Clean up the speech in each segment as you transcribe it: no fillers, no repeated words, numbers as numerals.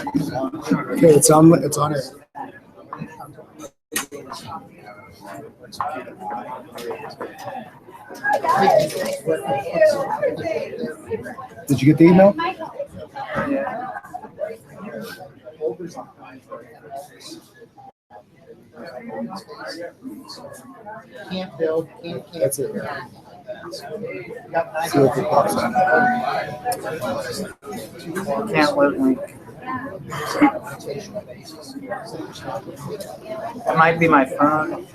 Okay, it's on. It's on it. Did you get the email? Can't build, can't. That's it. Got See what it pops up. Can't live link. That might be my phone.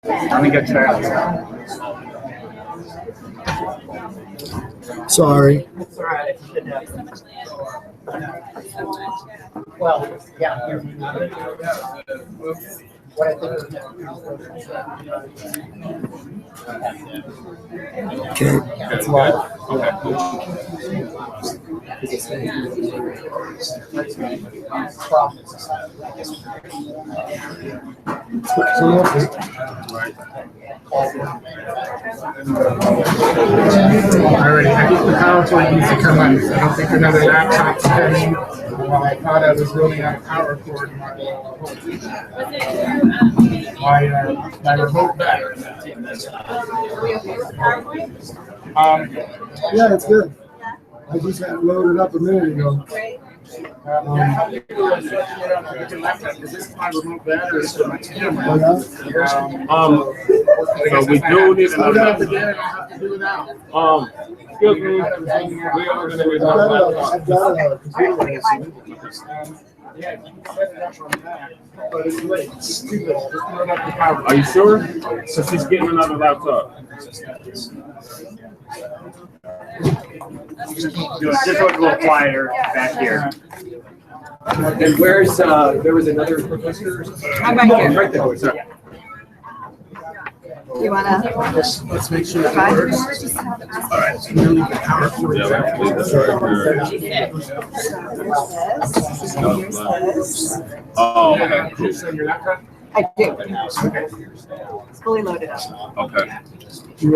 Let me go check. Sorry. It's all right. Well, yeah. What I think Okay. It's live. Alrighty, I think the PowerPoint needs to come up. I don't think another laptop's coming. I thought I was running out of power cord in my remote battery. Yeah, it's good. I just had it loaded up a minute ago. This is my remote battery for my camera. So we do need I don't have to another. get it, I have to do it now. Excuse me. We are going to be talking about. I've got a computer. Yeah, you can set it up on that, but it's late. It's stupid. Just turn up the power. Are you sure? So she's getting another laptop. just look a little quieter back here. And where's, there was another professor? I'm right here. Right there. Sorry. You wanna? Let's make sure that Try? it works. All right. So now we can power cord. Yeah, let's leave this right Here's this. Oh, okay, cool. So your laptop? I do. It's fully loaded up. Okay.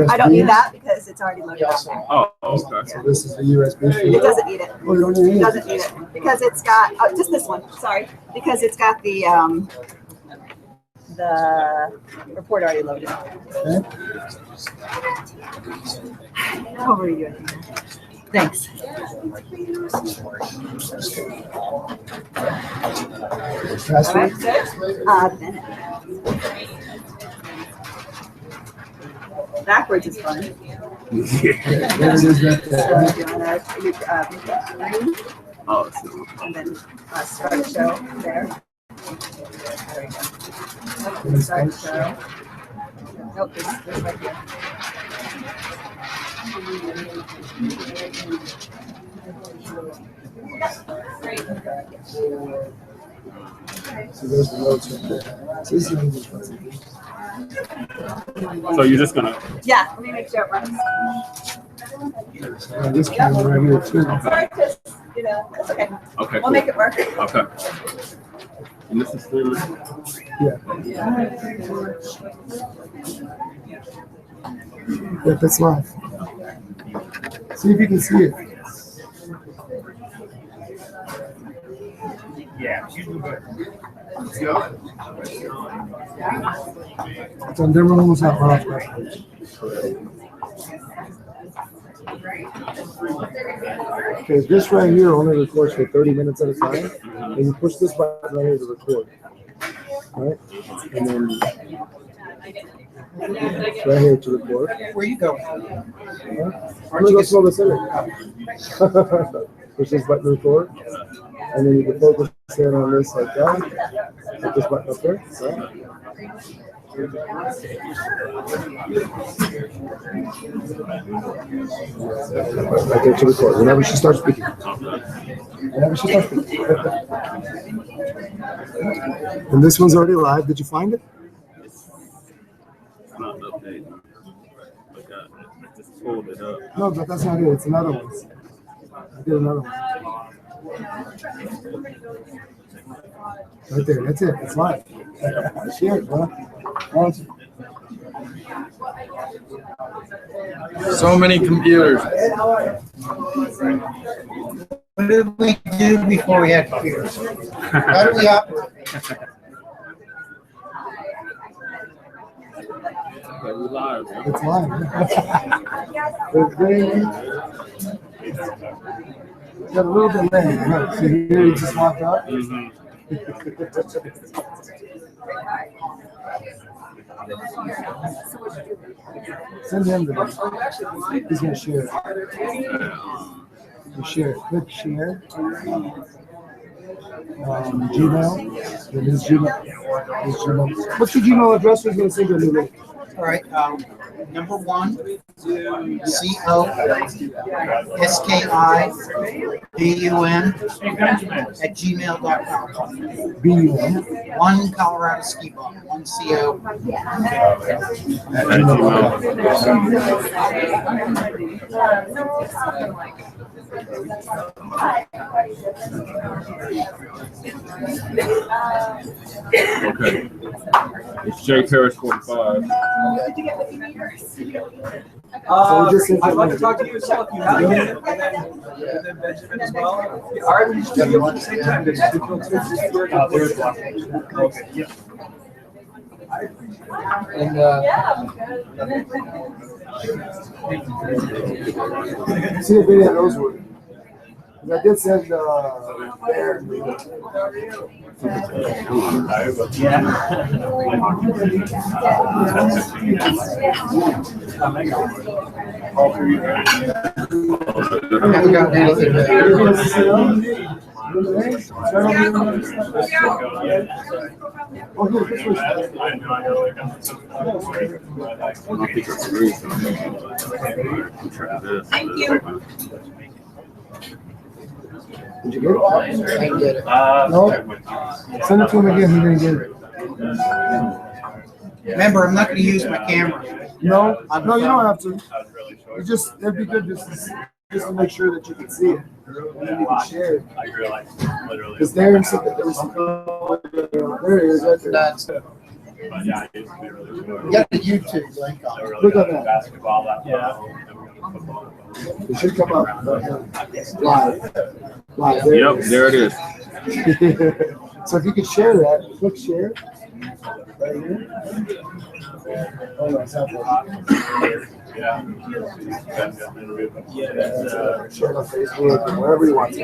I don't need that because it's already loaded up. Oh, okay. So this is the USB. It doesn't need it. Oh, you don't need It it. doesn't need it because it's got just this one. Sorry, because it's got the report already loaded. Okay. How are you? Thanks. Password? Bennett. Backwards is fun. There it is right So there. you wanna Oh, and then start the show there. Start the show. Nope, this right here. So there's the notes right there. So this is an English one. so you're just gonna. Yeah, let me make sure it runs. And this camera right here too. Sorry, because, it's okay. Okay. We'll Cool. make it work. Okay. And this is streaming. Yeah. Yep, it's live. See if you can see it. Yeah, you do better. Então demoramos a falar. Okay, this right here only records for 30 minutes at a time, and you push this button right here to record. All right, and then right here to record. Where you going? I'm gonna go slow this in. Push this button to record, and then you can focus in on this like that. Hit this button up there. Right? Right there to record. Whenever she starts speaking. Whenever she starts speaking. And this one's already live. Did you find it? It's not updated. I just pulled it up. No, but that's not it. It's another one. I did another one. Right there. That's it. It's live. Share it, bro. So many computers. What did we do before we had computers? How do we operate? It's live. It's very. Got a little bit late. Look, see here, he just walked up. Send him the. He's gonna share it. You share it. Click share. Gmail. Then his Gmail. What's your Gmail address? We're gonna send you a new link. All right, number 1, COSKIBUN@gmail.com. BUN. 1 Colorado Ski Ball, 1 CO. Okay. It's J Parrish 45. I'd like to talk to you as well if you have it. And then Benjamin as well. Yeah, all right, we just do it at the same time. Okay, yeah. And see the video of those were. I did send Aaron. I haven't gotten anything back. Oh, here, this was. Thank you. Did you get it? I didn't get it. No? Send it to him again, he didn't get it. Remember, I'm not going to use my camera. No, no, you don't have to. You just, it'd be good just to make sure that you can see it. And then you can share it. Because there is some, there it is right there. That's, you got the YouTube link on it. Click on that. It should come up live. Live. Yep, there it is. So if you could share that, click share. Right here. Oh, no, it's not working. Share it on Facebook or wherever you want to.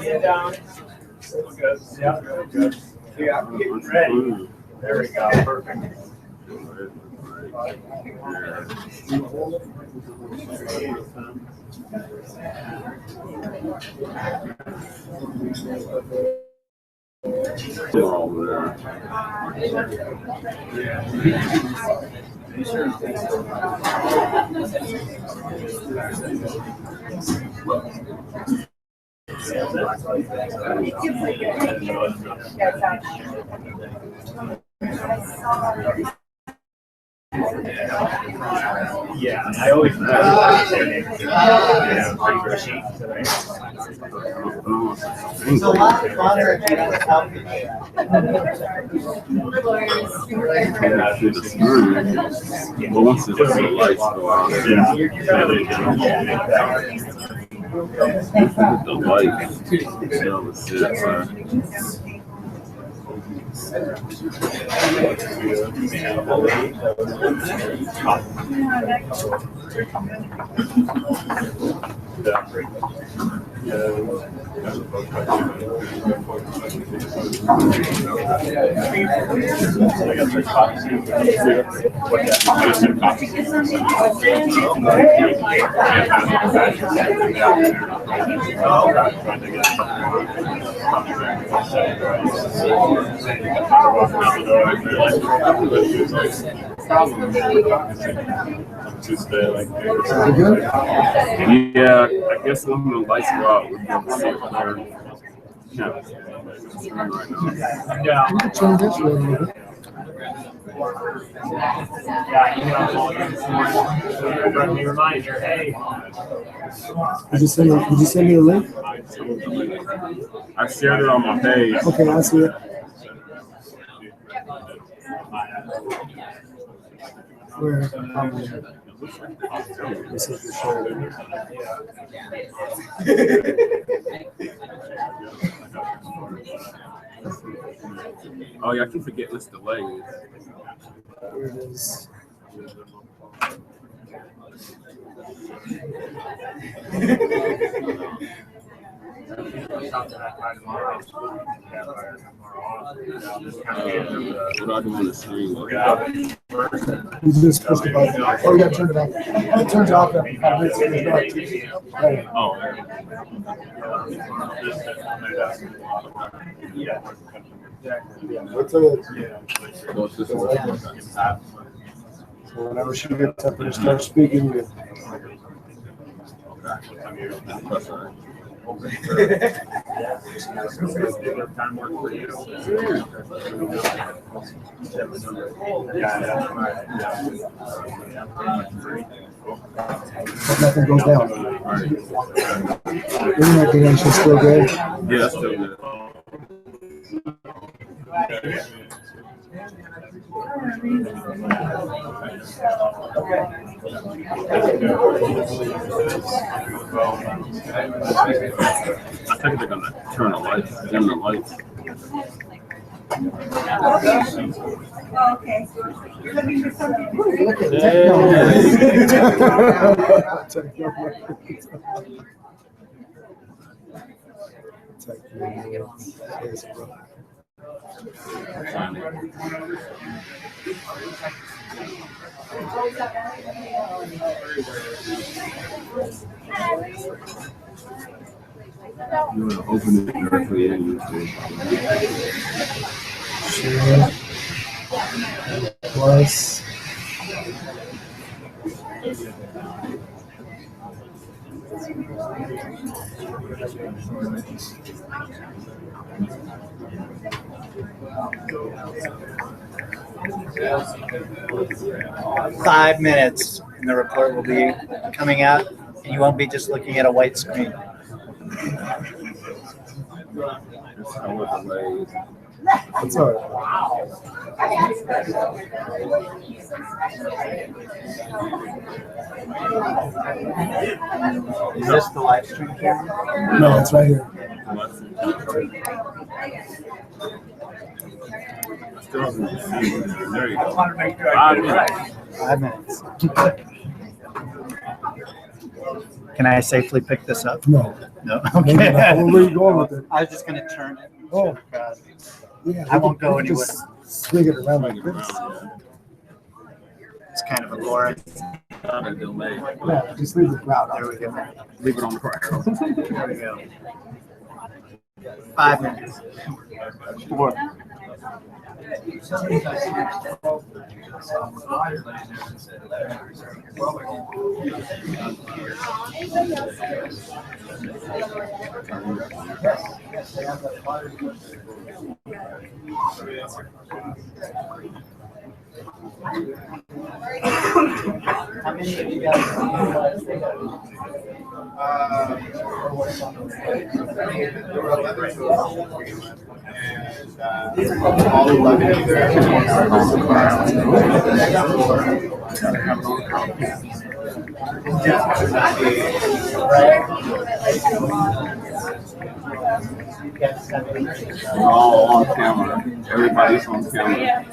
Yeah, down. Good. Yeah, good. Yeah, I'm getting ready. There we go. Perfect. They're all there. Yeah, I always their names. It's a lot funner if you don't tell me Well, once the lights go out, the lights, Yeah, I guess when the lights go out, we're going to see it there. Yeah. You can change this a little bit. Reminder, hey. Did you send me a link? I shared it on my page. Okay, I see it. Where? This is the show. Oh yeah, I keep forgetting it's delayed. Here it is. What do I do on the screen? You just push the button. Oh, you gotta turn it off. It turns off after 5 minutes. It's not. Right. Oh. What's it? So it's just So whenever she gets up and starts speaking, you nothing goes down. Internet connection's still good. yeah, it's still good. I think they're gonna turn the lights, dim the lights. Okay. You're looking for something. Look at technology. You want to open it directly in YouTube. Plus. Five minutes, and the report will be coming out, and you won't be just looking at a white screen. That's all right. Is this the live stream camera? No, it's right here. There you go. 5 minutes. Can I safely pick this up? No. No. Where Okay. are you going with it? I was just gonna turn it. Oh. Yeah, I won't go you can anywhere. just swing it around like this. It's kind of a boring. Yeah, just leave the crowd. There we go. Leave it on the crowd. There we go. 5 minutes. 4. How many of you guys? All 11 all on camera. Everybody's on camera.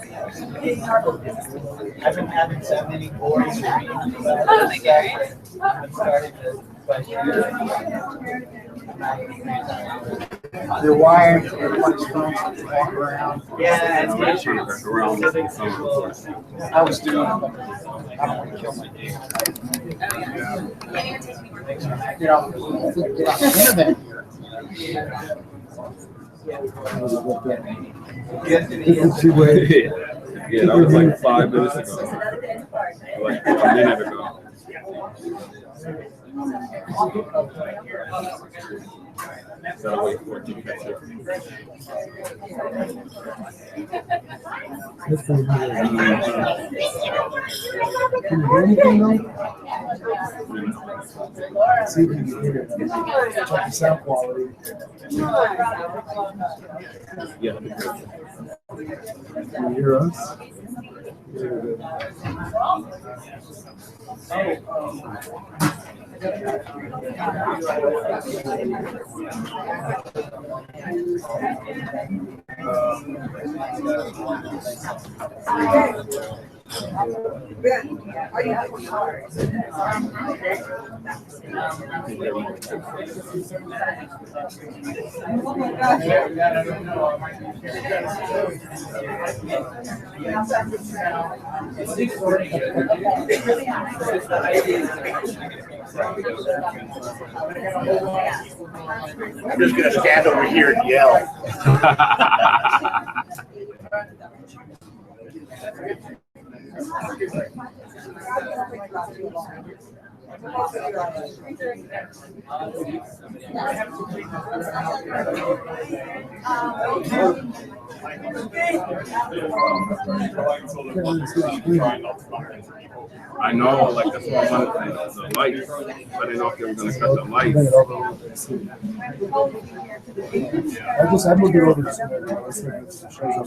I've been having so many boring screens, but I think I'm starting to question. They're wired. Everybody's phones walk around. Yeah, it's I'm trying to back around the summer. I was doing. I don't want to kill my day. Get off the internet here. Yeah, that was like 5 minutes ago. Like a minute ago. So wait for it to catch up. That's pretty good. Can you hear anything though? See if you can hear it. Check the sound quality. Yeah. Can you hear us? I'm just gonna stand over here and yell. I know, like that's why I wanted the lights. I didn't know if they were gonna cut the Bring lights. it over a little bit. See. I moved it over just a minute. Let's see if it shows up.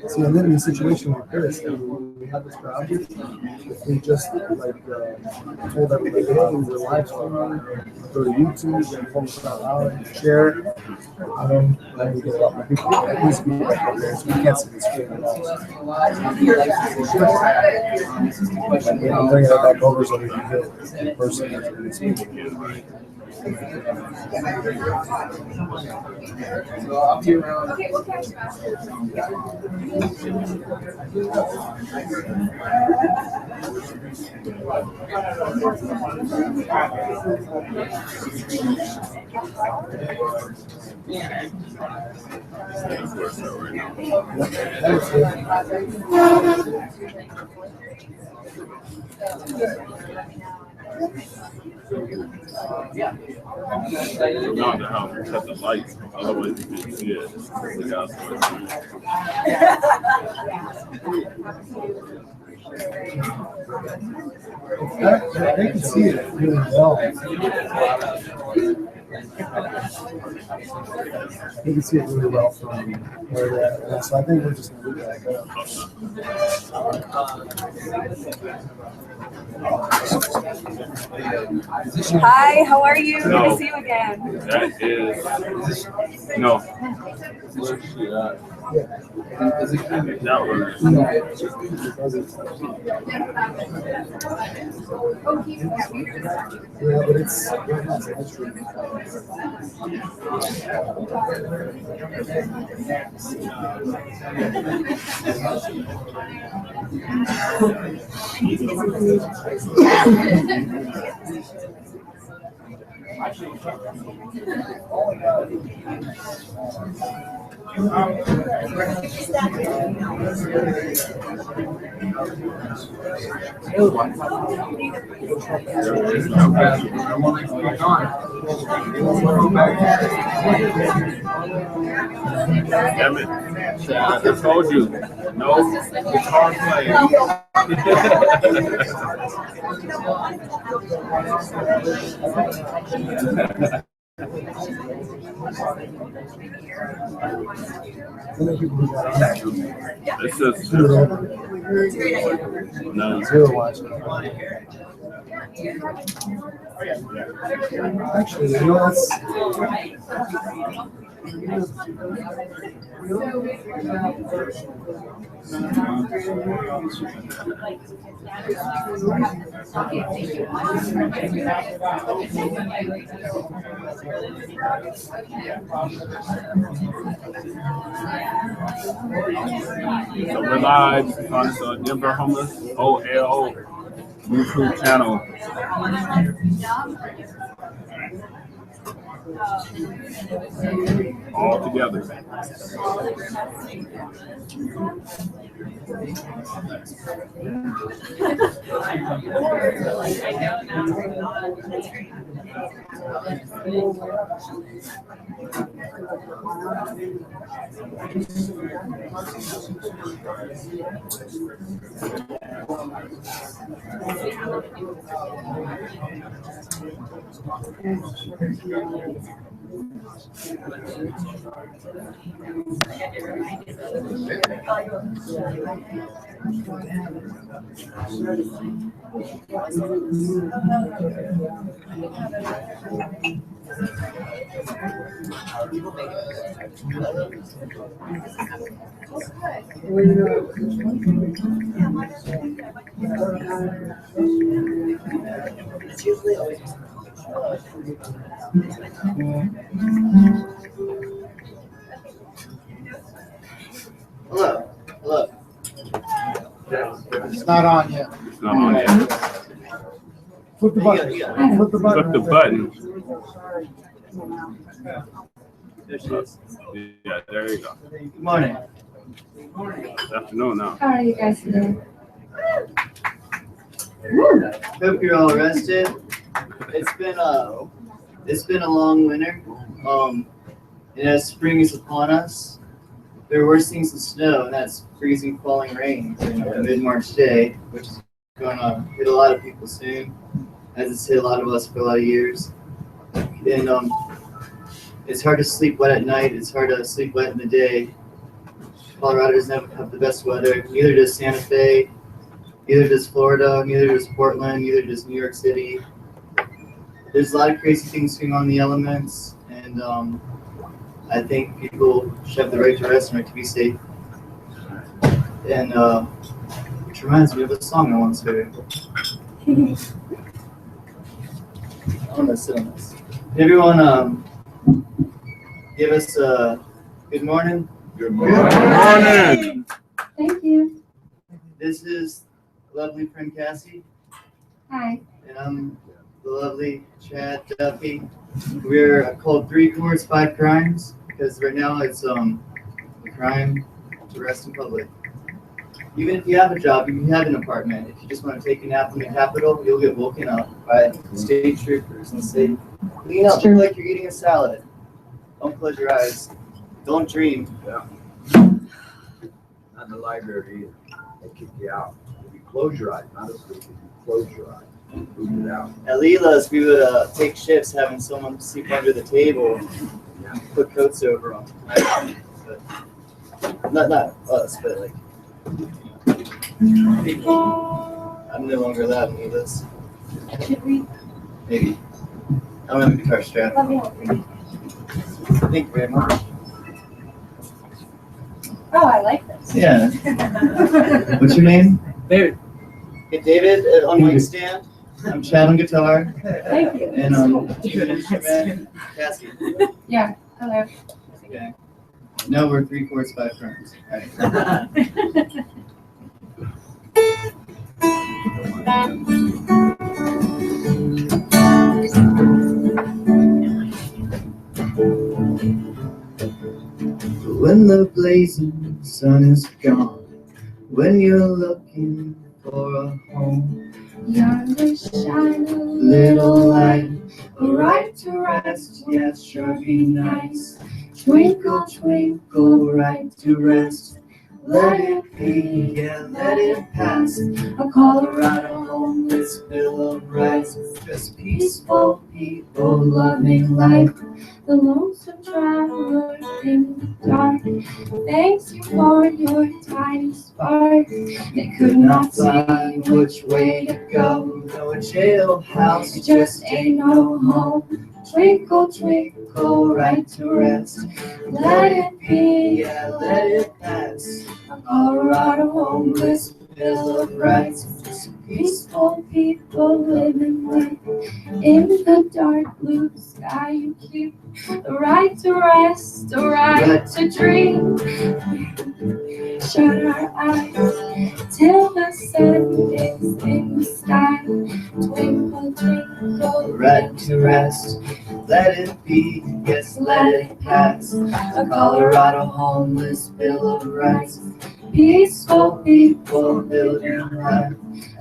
See, and then in a situation like this, when we have this project, if we just like told everybody, hey, we're live streaming, go to YouTube and post it out loud and share it, then we get a lot more people. At least we like up there, so we can't see the screen at all. And I'm bringing it back over so we can get the person that's really speaking. Not to how to cut the lights, otherwise you can see it. The guys They can see it really well. You can see it really well from where they're at. So I think we're just going to leave it like that. Hi, how are you? No. Good to see you again. That is no. Where's she at? That was Yeah, but it's actually. damn it. I told you. No, it's hard play. It's just no. Zero watching. Actually, you know, that's. So we're live on Denver Homeless OL YouTube channel. All together. Hello. Hello. It's not on yet. It's not on yet. Flip the button. Flip the button. Click the button. There she is. Yeah, there you go. Good morning. Good afternoon now. How are you guys today? Hope you're all rested. It's been a long winter. And as spring is upon us, there are worse things than snow, and that's freezing, falling rain on a mid-March day, which is going to hit a lot of people soon, as it's hit a lot of us for a lot of years. And it's hard to sleep wet at night. It's hard to sleep wet in the day. Colorado doesn't have the best weather. Neither does Santa Fe. Neither does Florida. Neither does Portland. Neither does New York City. There's a lot of crazy things going on in the elements, and I think people should have the right to rest and right to be safe. And which reminds me of a song I once heard. I'm gonna sit on this. Everyone, give us a good morning. Good morning. Thank you. This is lovely friend Cassie, Hi. and I'm the lovely Chad Duffy. We're called 3 Chords, 5 Crimes, because right now it's a crime to rest in public. Even if you have a job, if you have an apartment, if you just want to take a nap in the Capitol, you'll get woken up by state troopers and say, lean up, look like you're eating a salad. Don't close your eyes. Don't dream. Not in the library either. They kick you out. If you close your eyes, not asleep, if you close your eyes, move it out. At Lila's, we would take shifts having someone sleep under the table, put coats over them. But not us, but like people. I'm no longer allowed in Lila's. Should we? Maybe. I don't have a guitar strap. Let me help you. Thank you very much. Oh, I like this. Yeah. What's your name? David. Hey, David on mic stand. I'm Chad on guitar. Thank you. And you an instrument, Cassie. Yeah. Hello. Okay. No, we're 3 Chords, 5 Crimes. All right. When the blazing sun is gone, when you're looking for a home, Yonder shine a little light, a right to rest, yes, sure be nice. Twinkle, twinkle, right to rest. Let it be, yeah, let it pass. A Colorado homeless bill of rights. Just peaceful people loving life. the lonesome traveler in the dark. Thanks you for your tiny spark. It could not see which way to go. No jailhouse, It just ain't no home. Twinkle, twinkle, right to rest. Let it be, yeah, let it pass. a Colorado homeless bill of rights. Peaceful people living life in the dark blue sky. You keep the right to rest, the right to dream. shut our eyes till the sun is in the sky. Twinkle, twinkle, Right to rest, let it be, yes, let it pass. A Colorado homeless bill of rights. peaceful people Building life,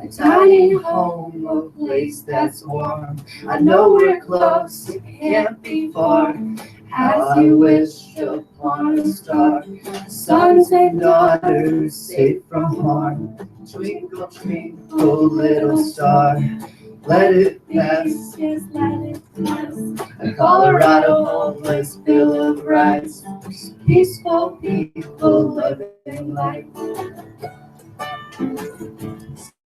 a tiny home, a place that's warm. I know we're close, it can't be far. As you wish upon a star, sons and daughters safe from harm. twinkle, twinkle, little star, let it pass. Yes, let it pass. A Colorado homeless bill of rights. Peaceful people living life.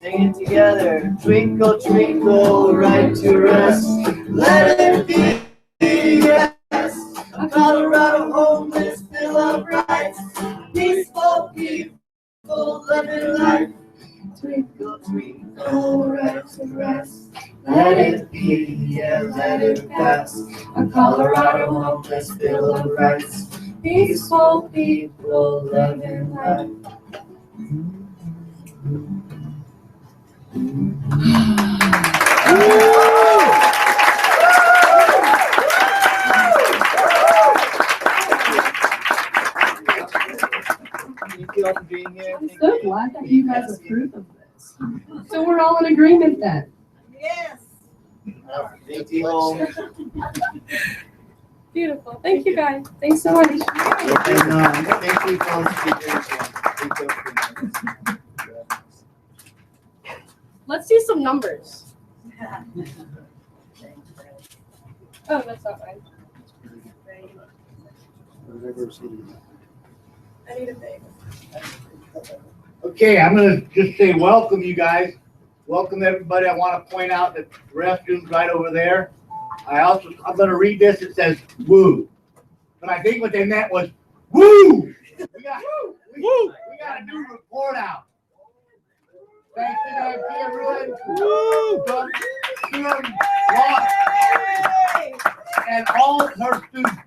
Sing it together. Twinkle, twinkle, right to rest. Let it be, yes. A Colorado homeless bill of rights. Peaceful people living life. Twinkle, twinkle, right to rest. Let it be, yeah, let it pass. A Colorado homeless bill of rights. Peaceful people living life. Thank you all for being here. I'm so glad that you guys approve of this. So we're all in agreement then. Thank you all. Beautiful. Thank you guys. Thanks so much. And thank you for all the speakers. Thank you for Let's do some numbers. Oh, that's not fine. I need a bag. Okay, I'm gonna just say welcome, you guys. Welcome, everybody. I want to point out that the restroom's right over there. I'm gonna read this. It says woo. But I think what they meant was woo! We got a new report out. Thanks to Garcia Ruin, Durham, and all her students.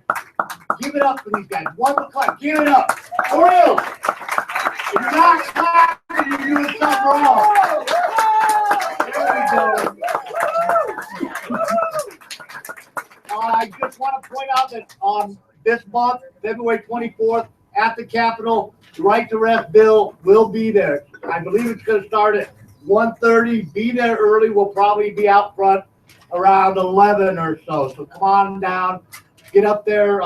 Give it up for these guys. 1 o'clock. Give it up. For real. If you're not clapping, you're doing something wrong. There we go. I just want to point out that this month, February 24th, at the Capitol, the Right to Rest bill will be there. I believe it's going to start at 1:30. Be there early. We'll probably be out front around 11 or so. So come on down, get up there,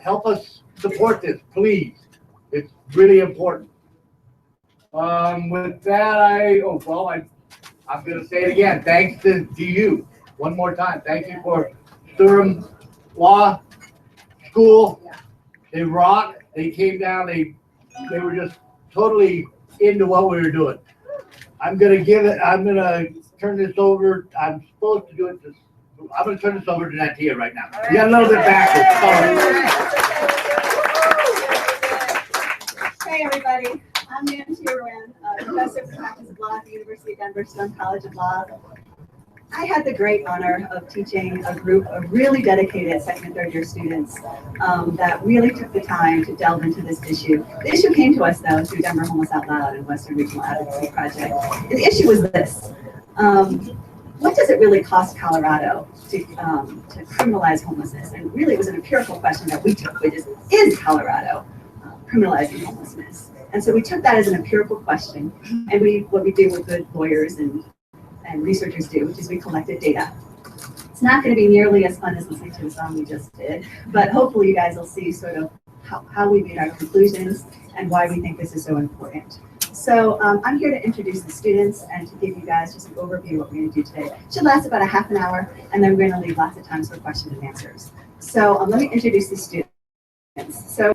help us support this, please. It's really important. With that, I'm going to say it again. Thanks to you one more time. Thank you for Durham Law School. They rock. They came down. They were just totally into what we were doing. I'm going to turn this over. I'm supposed to do it. I'm going to turn this over to Natia right now. You got a little bit backwards. Hey, everybody. I'm Nancy Ruin, professor of practice of law at the University of Denver Stone College of Law. I had the great honor of teaching a group of really dedicated second and third year students that really took the time to delve into this issue. The issue came to us, though, through Denver Homeless Out Loud and Western Regional Advocacy Project. The issue was this. What does it really cost Colorado to criminalize homelessness? And really, it was an empirical question that we took, which is Colorado criminalizing homelessness? And so we took that as an empirical question, and what we do, what good lawyers and researchers do, which is we collected data. It's not going to be nearly as fun as listening to the song we just did, but hopefully you guys will see sort of how we made our conclusions and why we think this is so important. So I'm here to introduce the students and to give you guys just an overview of what we're going to do today. It should last about a half an hour, and then we're going to leave lots of time for questions and answers. So let me introduce the students. So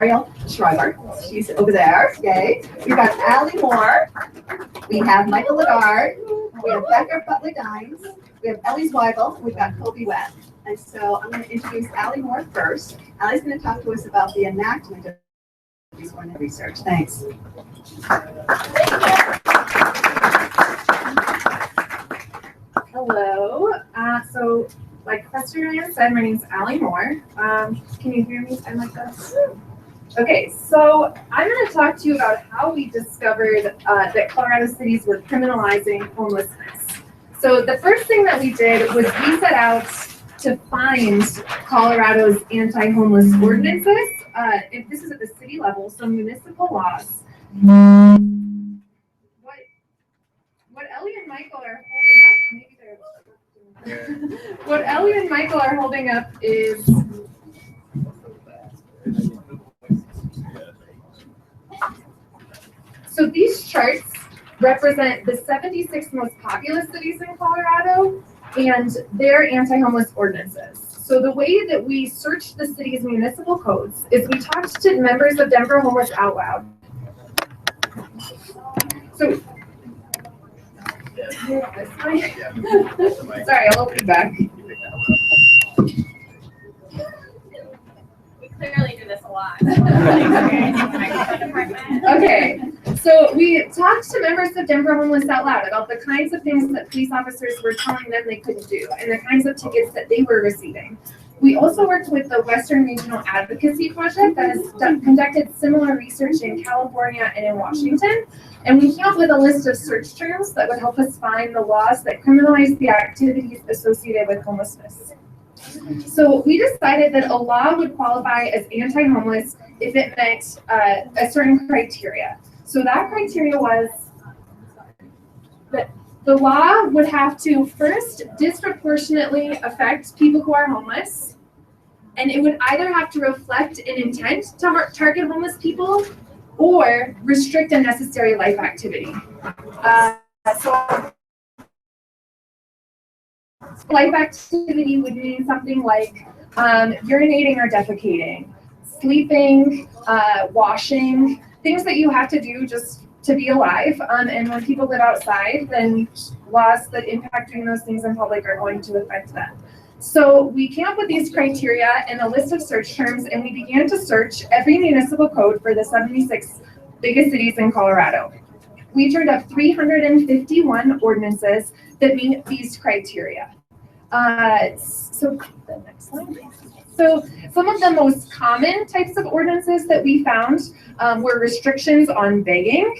Ariel Schreiber, she's over there, yay. We've got Allie Moore, we have Michael Lagarde, we have Becker Butler-Dimes, we have Ellie Zweigel, and we've got Kobe Webb. And so I'm going to introduce Allie Moore first. Allie's going to talk to us about the enactment of these research. Thanks. Hello. So like Professor Ryan said, my name is Allie Moore. Can you hear me? I'm like this. Okay, so I'm going to talk to you about how we discovered that Colorado cities were criminalizing homelessness. So the first thing that we did was we set out to find Colorado's anti-homeless ordinances. This is at the city level, so municipal laws. What Ellie and Michael are holding up, maybe they're, what Ellie and Michael are holding up is so these charts represent the 76 most populous cities in Colorado and their anti-homeless ordinances. So the way that we searched the city's municipal codes is we talked to members of Denver Homeless Out Loud. So, sorry, a little feedback. We clearly do this a lot. Okay, so we talked to members of Denver Homeless Out Loud about the kinds of things that police officers were telling them they couldn't do and the kinds of tickets that they were receiving. We also worked with the Western Regional Advocacy Project that has conducted similar research in California and in Washington. And we came up with a list of search terms that would help us find the laws that criminalize the activities associated with homelessness. So we decided that a law would qualify as anti-homeless if it met a certain criteria. So that criteria was that the law would have to first disproportionately affect people who are homeless, and it would either have to reflect an intent to target homeless people or restrict a necessary life activity. So life activity would mean something like urinating or defecating, sleeping, washing, things that you have to do just to be alive. And when people live outside, then laws that impact doing those things in public are going to affect them. So we came up with these criteria and a list of search terms, and we began to search every municipal code for the 76 biggest cities in Colorado. We turned up 351 ordinances that meet these criteria. So the next slide. So some of the most common types of ordinances that we found were restrictions on begging.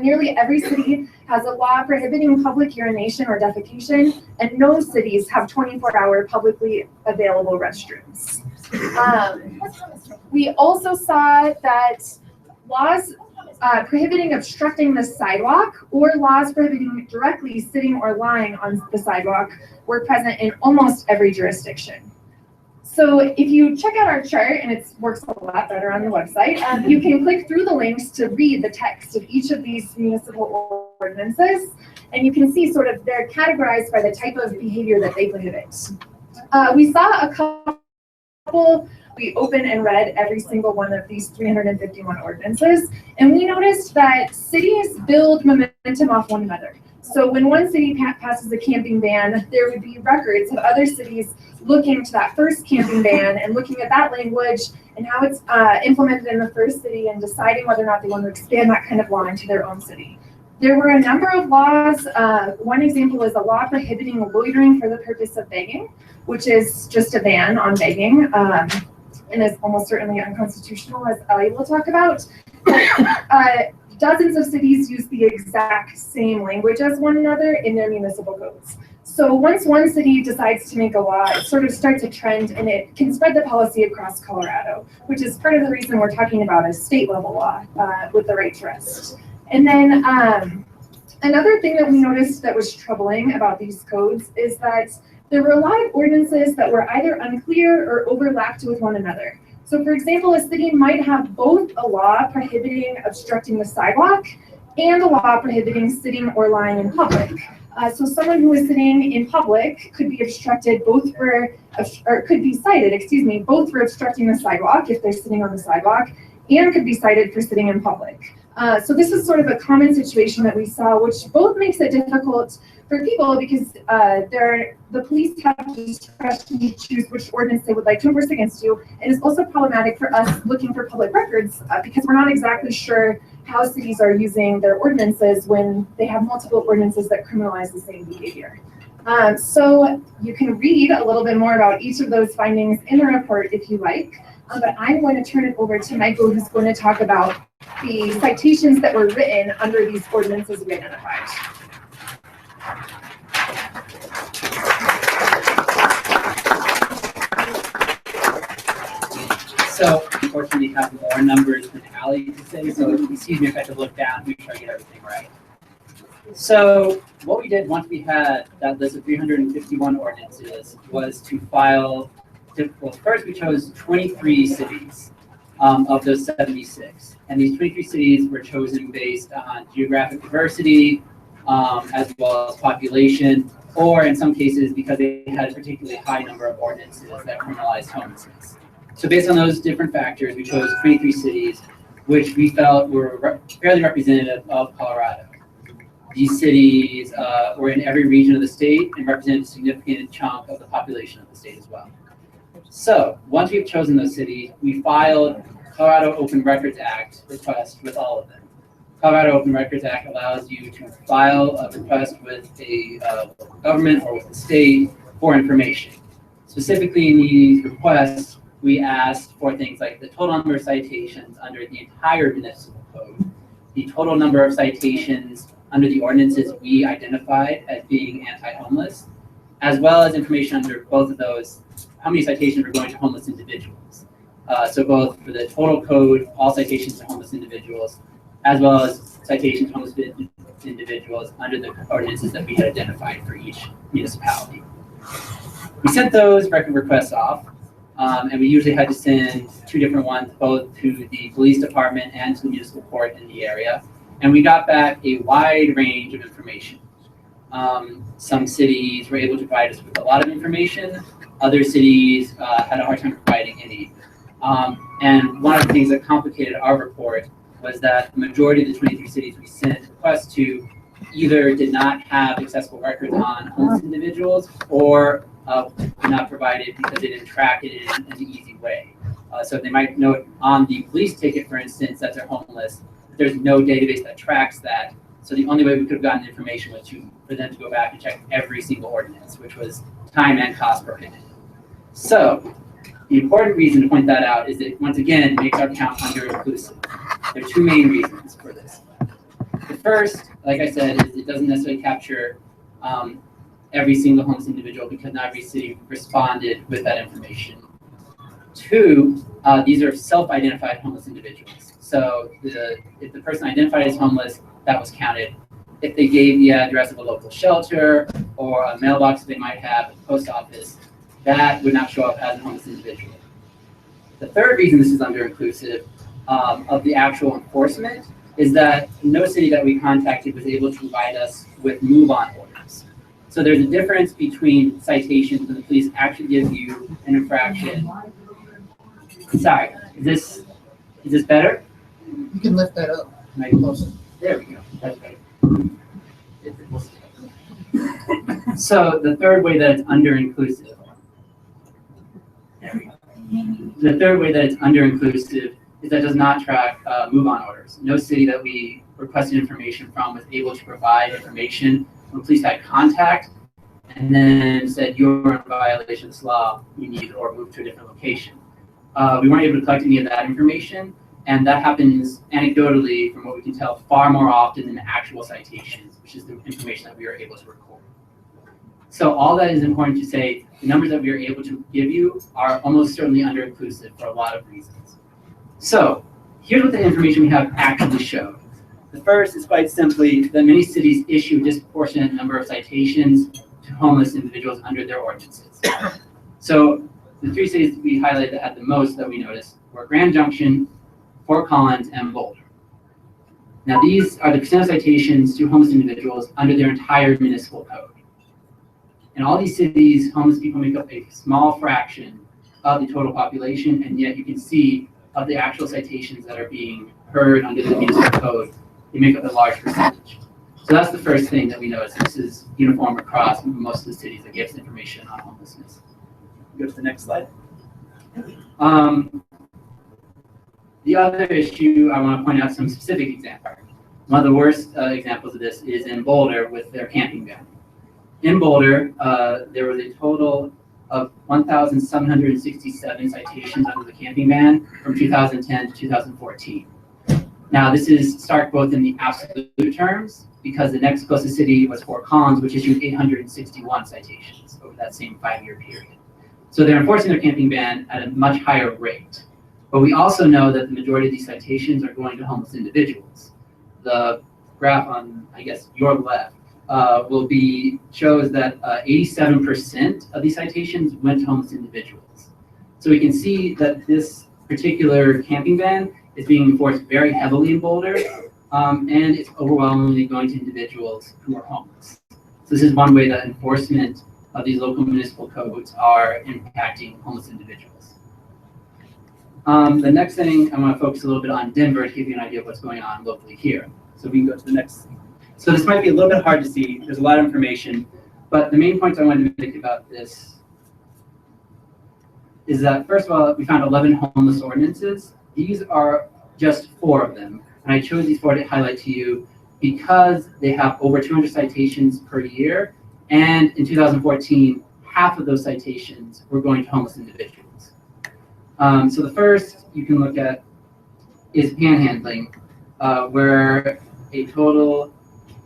Nearly every city has a law prohibiting public urination or defecation, and no cities have 24-hour publicly available restrooms. We also saw that laws prohibiting obstructing the sidewalk or laws prohibiting directly sitting or lying on the sidewalk were present in almost every jurisdiction. So if you check out our chart, and it works a lot better on the website, you can click through the links to read the text of each of these municipal ordinances, and you can see sort of they're categorized by the type of behavior that they prohibit. We saw a couple, we opened and read every single one of these 351 ordinances, and we noticed that cities build momentum off one another. So when one city passes a camping ban, there would be records of other cities looking to that first camping ban and looking at that language and how it's implemented in the first city and deciding whether or not they want to expand that kind of law into their own city. There were a number of laws. One example is a law prohibiting loitering for the purpose of begging, which is just a ban on begging and is almost certainly unconstitutional, as Ellie will talk about. Dozens of cities use the exact same language as one another in their municipal codes. So once one city decides to make a law, it sort of starts a trend and it can spread the policy across Colorado, which is part of the reason we're talking about a state level law with the right to rest. And then another thing that we noticed that was troubling about these codes is that there were a lot of ordinances that were either unclear or overlapped with one another. So for example, a city might have both a law prohibiting obstructing the sidewalk and a law prohibiting sitting or lying in public. So someone who is sitting in public could be obstructed both for, or could be cited, both for obstructing the sidewalk if they're sitting on the sidewalk, and could be cited for sitting in public. So this is sort of a common situation that we saw, which both makes it difficult for people because the police have discretion to choose which ordinance they would like to enforce against you. And it's also problematic for us looking for public records because we're not exactly sure how cities are using their ordinances when they have multiple ordinances that criminalize the same behavior. So you can read a little bit more about each of those findings in the report if you like. But I'm going to turn it over to Michael, who's going to talk about the citations that were written under these ordinances we identified. So unfortunately, we have more numbers than Allie to say, so excuse me if I have to look down, make sure I get everything right. So what we did once we had that list of 351 ordinances was to file, well, first we chose 23 cities of those 76. And these 23 cities were chosen based on geographic diversity, as well as population, or in some cases because they had a particularly high number of ordinances that criminalized homelessness. So based on those different factors, we chose 23 cities, which we felt were fairly representative of Colorado. These cities were in every region of the state and represented a significant chunk of the population of the state as well. So once we've chosen those cities, we filed Colorado Open Records Act request with all of them. Colorado Open Records Act allows you to file a request with a local government or with the state for information. Specifically in these requests, we asked for things like the total number of citations under the entire municipal code, the total number of citations under the ordinances we identified as being anti-homeless, as well as information under both of those, how many citations were going to homeless individuals. So both for the total code, all citations to homeless individuals, as well as citations to homeless individuals under the ordinances that we had identified for each municipality. We sent those record requests off. And we usually had to send two different ones, both to the police department and to the municipal court in the area. And we got back a wide range of information. Some cities were able to provide us with a lot of information. Other cities had a hard time providing any. And one of the things that complicated our report was that the majority of the 23 cities we sent requests to either did not have accessible records on homeless individuals or not provided because they didn't track it in an easy way. So they might note on the police ticket, for instance, that they're homeless, but there's no database that tracks that. So the only way we could have gotten information was for them to go back and check every single ordinance, which was time and cost prohibitive. So the important reason to point that out is that, once again, makes our count under-inclusive. There are two main reasons for this. The first, like I said, is it doesn't necessarily capture every single homeless individual because not every city responded with that information. Two, these are self-identified homeless individuals. So if the person identified as homeless, that was counted. If they gave the address of a local shelter or a mailbox they might have at the post office, that would not show up as a homeless individual. The third reason this is under-inclusive of the actual enforcement is that no city that we contacted was able to provide us with move-on orders. So there's a difference between citations when the police actually give you an infraction. Sorry, is this better? You can lift that up. There we go. That's better. So the third way that it's under-inclusive. There we go. The third way that it's under-inclusive is that it does not track move-on orders. No city that we requested information from was able to provide information when police had contact and then said, you're in violation of this law, you need to or move to a different location. We weren't able to collect any of that information, and that happens anecdotally, from what we can tell, far more often than actual citations, which is the information that we are able to record. So all that is important to say, the numbers that we are able to give you are almost certainly under-inclusive for a lot of reasons. So here's what the information we have actually showed. The first is quite simply that many cities issue a disproportionate number of citations to homeless individuals under their ordinances. So the three cities we highlighted that had the most that we noticed were Grand Junction, Fort Collins, and Boulder. Now these are the percent of citations to homeless individuals under their entire municipal code. In all these cities, homeless people make up a small fraction of the total population, and yet you can see of the actual citations that are being heard under the municipal code, they make up a large percentage. So that's the first thing that we notice. This is uniform across most of the cities that gives information on homelessness. Go to the next slide. The other issue, I want to point out some specific examples. One of the worst examples of this is in Boulder with their camping ban. In Boulder, there was a total of 1,767 citations under the camping ban from 2010 to 2014. Now, this is stark both in the absolute terms, because the next closest city was Fort Collins, which issued 861 citations over that same 5-year period. So they're enforcing their camping ban at a much higher rate. But we also know that the majority of these citations are going to homeless individuals. The graph on, I guess, your left shows that 87% of these citations went to homeless individuals. So we can see that this particular camping ban is being enforced very heavily in Boulder, and it's overwhelmingly going to individuals who are homeless. So this is one way that enforcement of these local municipal codes are impacting homeless individuals. The next thing I want to focus a little bit on Denver to give you an idea of what's going on locally here. So we can go to the next. So this might be a little bit hard to see. There's a lot of information, but the main points I wanted to make about this is that, first of all, we found 11 homeless ordinances. These are just 4 of them. And I chose these 4 to highlight to you because they have over 200 citations per year. And in 2014, half of those citations were going to homeless individuals. So the first you can look at is panhandling, where a total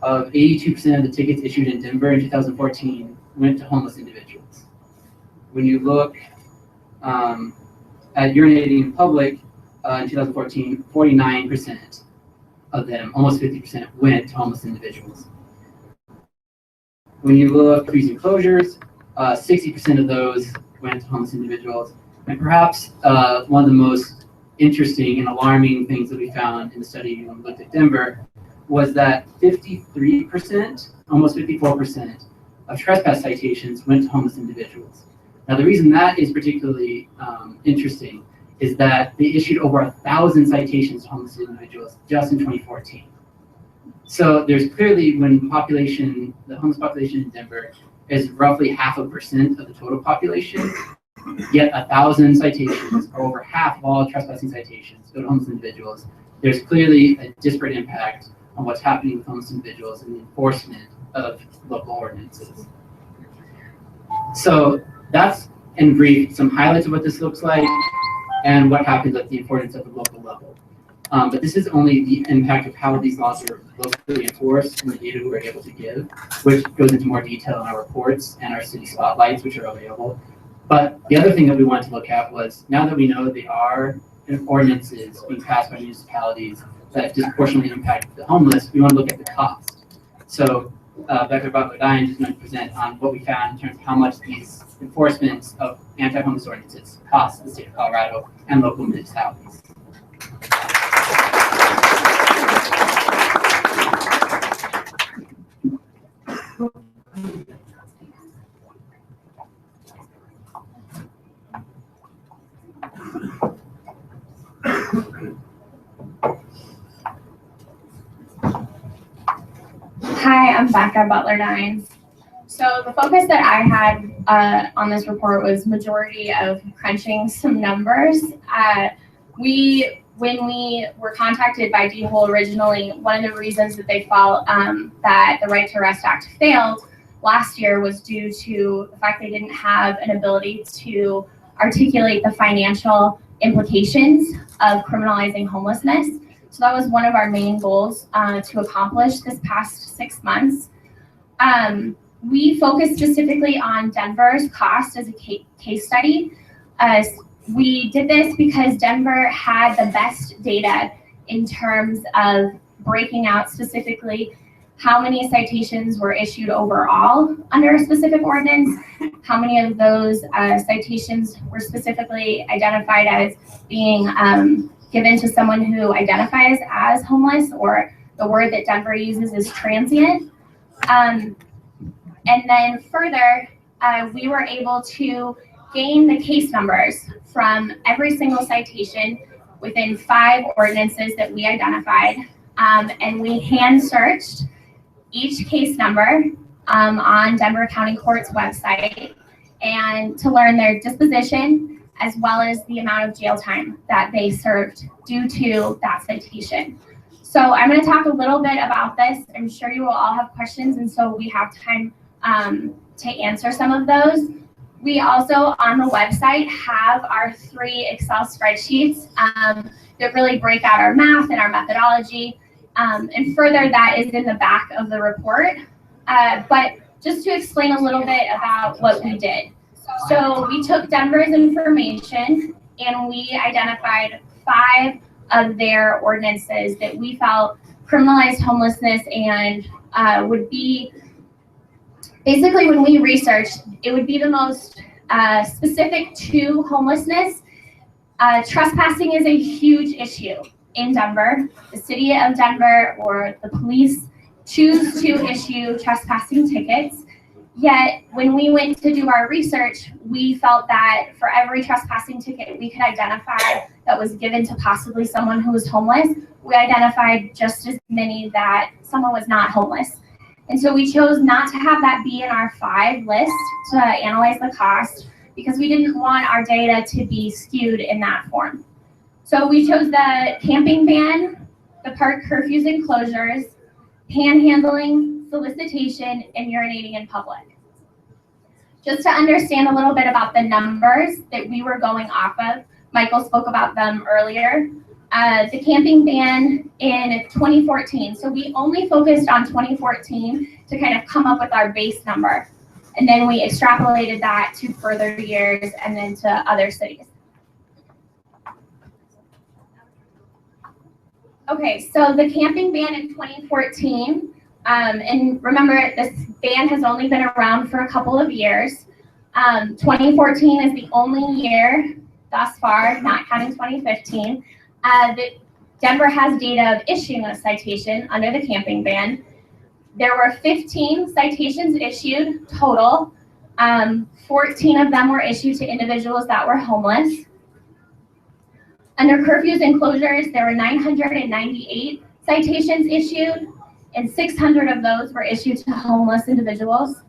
of 82% of the tickets issued in Denver in 2014 went to homeless individuals. When you look at urinating in public in 2014, 49% of them, almost 50%, went to homeless individuals. When you look at freezing closures, 60% of those went to homeless individuals. And perhaps one of the most interesting and alarming things that we found in the study when we looked at Denver was that 53%, almost 54% of trespass citations went to homeless individuals. Now, the reason that is particularly interesting is that they issued over 1,000 citations to homeless individuals just in 2014. So there's clearly, when the homeless population in Denver is roughly 0.5% of the total population, yet 1,000 citations, or over half of all trespassing citations, go to homeless individuals. There's clearly a disparate impact on what's happening with homeless individuals and the enforcement of local ordinances. So that's, in brief, some highlights of what this looks like and what happens at the enforcement at the local level. But this is only the impact of how these laws are locally enforced and the data we're able to give, which goes into more detail in our reports and our city spotlights, which are available. But the other thing that we wanted to look at was, now that we know they are ordinances being passed by municipalities that disproportionately impact the homeless, we want to look at the cost. So Becca Butler-Dines is going to present on what we found in terms of how much these enforcements of anti-homeless ordinances cost the state of Colorado and local municipalities. Hi, I'm Becca Butler-Dines. So the focus that I had on this report was majority of crunching some numbers. When we were contacted by DHOL originally, one of the reasons that they felt that the Right to Rest Act failed last year was due to the fact they didn't have an ability to articulate the financial implications of criminalizing homelessness. So that was one of our main goals to accomplish this past 6 months. We focused specifically on Denver's cost as a case study. We did this because Denver had the best data in terms of breaking out specifically how many citations were issued overall under a specific ordinance, how many of those citations were specifically identified as being given to someone who identifies as homeless, or the word that Denver uses is transient. And then further, we were able to gain the case numbers from every single citation within 5 ordinances that we identified. And we hand searched each case number on Denver County Court's website, and to learn their disposition, as well as the amount of jail time that they served due to that citation. So I'm going to talk a little bit about this. I'm sure you will all have questions, and so we have time to answer some of those. We also on the website have our 3 Excel spreadsheets that really break out our math and our methodology. And further, that is in the back of the report. But just to explain a little bit about what we did. So we took Denver's information and we identified 5 of their ordinances that we felt criminalized homelessness and would be, basically when we researched, it would be the most specific to homelessness. Trespassing is a huge issue in Denver. The city of Denver or the police choose to issue trespassing tickets. Yet when we went to do our research, we felt that for every trespassing ticket we could identify that was given to possibly someone who was homeless, we identified just as many that someone was not homeless. And so we chose not to have that be in our 5 list to analyze the cost because we didn't want our data to be skewed in that form. So we chose the camping ban, the park curfews and closures, panhandling, solicitation, and urinating in public. Just to understand a little bit about the numbers that we were going off of, Michael spoke about them earlier. The camping ban in 2014, so we only focused on 2014 to kind of come up with our base number. And then we extrapolated that to further years and then to other cities. Okay, so the camping ban in 2014, and remember this ban has only been around for a couple of years. 2014 is the only year thus far, not counting 2015, that Denver has data of issuing a citation under the camping ban. There were 15 citations issued total. 14 of them were issued to individuals that were homeless. Under curfews and closures, there were 998 citations issued, and 600 of those were issued to homeless individuals.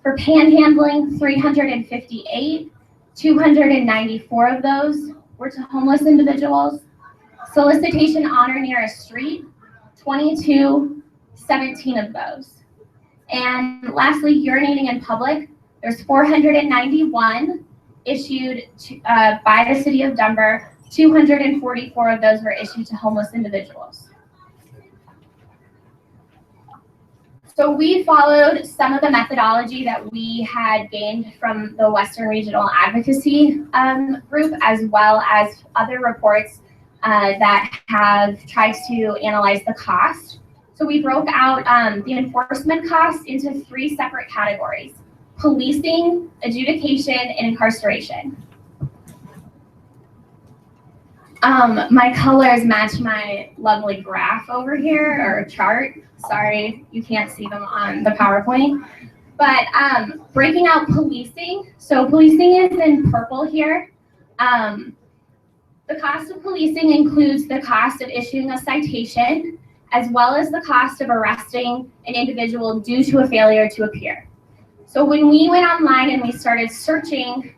For panhandling, 358, 294 of those were to homeless individuals. Solicitation on or near a street, 22, 17 of those. And lastly, urinating in public, there's 491 issued by the city of Denver. 244 of those were issued to homeless individuals. So we followed some of the methodology that we had gained from the Western Regional Advocacy Group, as well as other reports that have tried to analyze the cost. So we broke out the enforcement cost into 3 separate categories: policing, adjudication, and incarceration. My colors match my lovely graph over here, or chart. Sorry, you can't see them on the PowerPoint. But breaking out policing, so policing is in purple here. The cost of policing includes the cost of issuing a citation, as well as the cost of arresting an individual due to a failure to appear. So when we went online and we started searching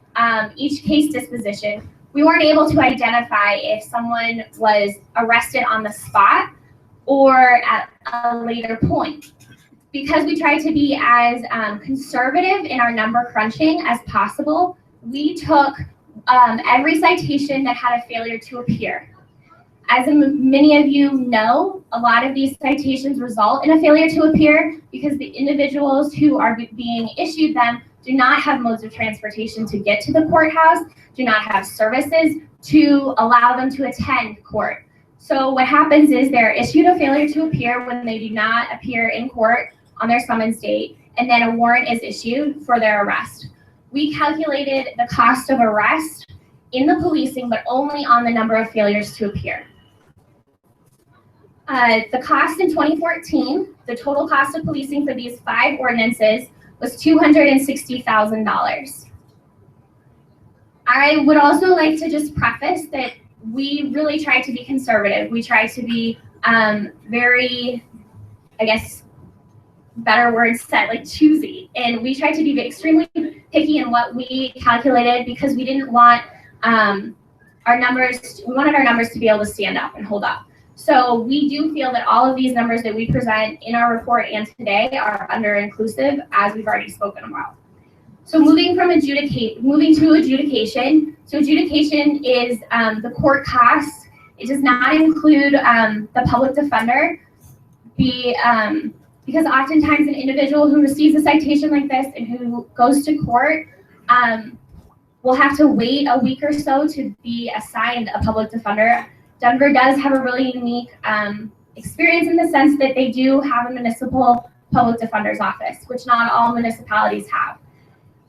each case disposition, we weren't able to identify if someone was arrested on the spot or at a later point. Because we tried to be as conservative in our number crunching as possible, we took every citation that had a failure to appear. As many of you know, a lot of these citations result in a failure to appear because the individuals who are being issued them do not have modes of transportation to get to the courthouse, do not have services to allow them to attend court. So what happens is they're issued a failure to appear when they do not appear in court on their summons date, and then a warrant is issued for their arrest. We calculated the cost of arrest in the policing, but only on the number of failures to appear. The cost in 2014, the total cost of policing for these 5 ordinances was $260,000. I would also like to just preface that we really tried to be conservative. We tried to be very, I guess, better words said, like choosy. And we tried to be extremely picky in what we calculated because we didn't want our numbers, we wanted our numbers to be able to stand up and hold up. So we do feel that all of these numbers that we present in our report and today are under inclusive, as we've already spoken about. So moving to adjudication. So adjudication is the court costs. It does not include the public defender. Because oftentimes an individual who receives a citation like this and who goes to court will have to wait a week or so to be assigned a public defender. Denver does have a really unique experience in the sense that they do have a municipal public defender's office, which not all municipalities have.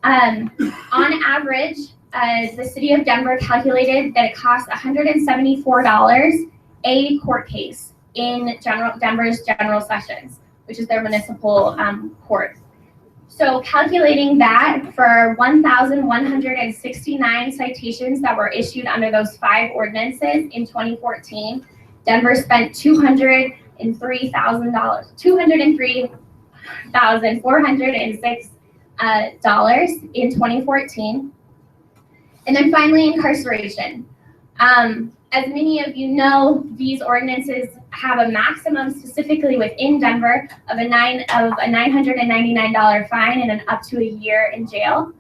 On average, the city of Denver calculated that it costs $174 a court case in Denver's general sessions, which is their municipal court. So calculating that for 1,169 citations that were issued under those 5 ordinances in 2014, Denver spent $203,406 in 2014. And then finally, incarceration. As many of you know, these ordinances have a maximum specifically within Denver of a $999 fine and an up to a year in jail.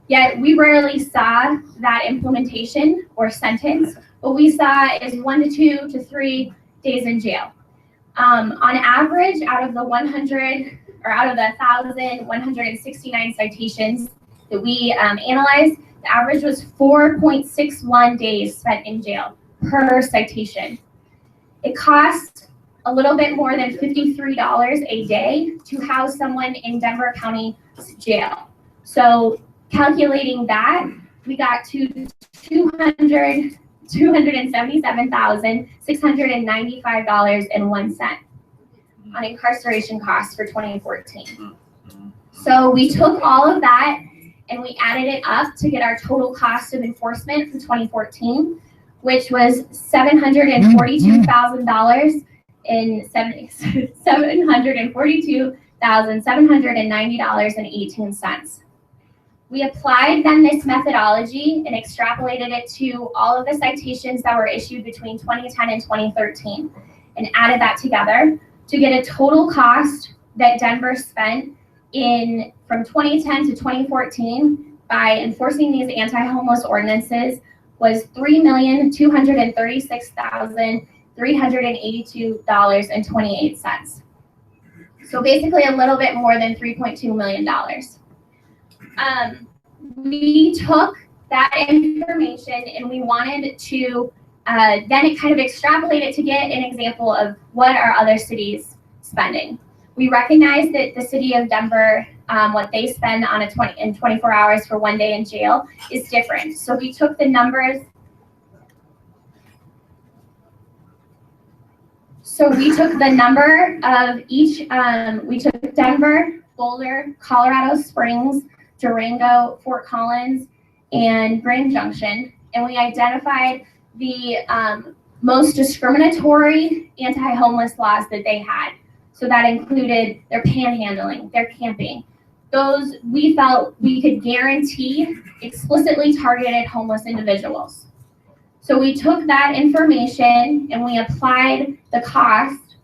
Yet we rarely saw that implementation or sentence. What we saw is 1 to 2 to 3 days in jail. On average, out of the 1,169 citations that we analyzed, the average was 4.61 days spent in jail per citation. It costs a little bit more than $53 a day to house someone in Denver County Jail. So calculating that, we got to $277,695.01 on incarceration costs for 2014. So we took all of that and we added it up to get our total cost of enforcement for 2014, which was $742,790 $742,790.18. We applied then this methodology and extrapolated it to all of the citations that were issued between 2010 and 2013 and added that together to get a total cost that Denver spent from 2010 to 2014 by enforcing these anti-homeless ordinances was $3,236,382.28. So basically a little bit more than $3.2 million. We took that information and we wanted to then it kind of extrapolate it to get an example of what are other cities spending. We recognize that the city of Denver, what they spend on in 24 hours for 1 day in jail is different. So we took the numbers. So we took the number of each, we took Denver, Boulder, Colorado Springs, Durango, Fort Collins, and Grand Junction, and we identified the most discriminatory anti-homeless laws that they had. So that included their panhandling, their camping. Those we felt we could guarantee explicitly targeted homeless individuals. So we took that information and we applied the cost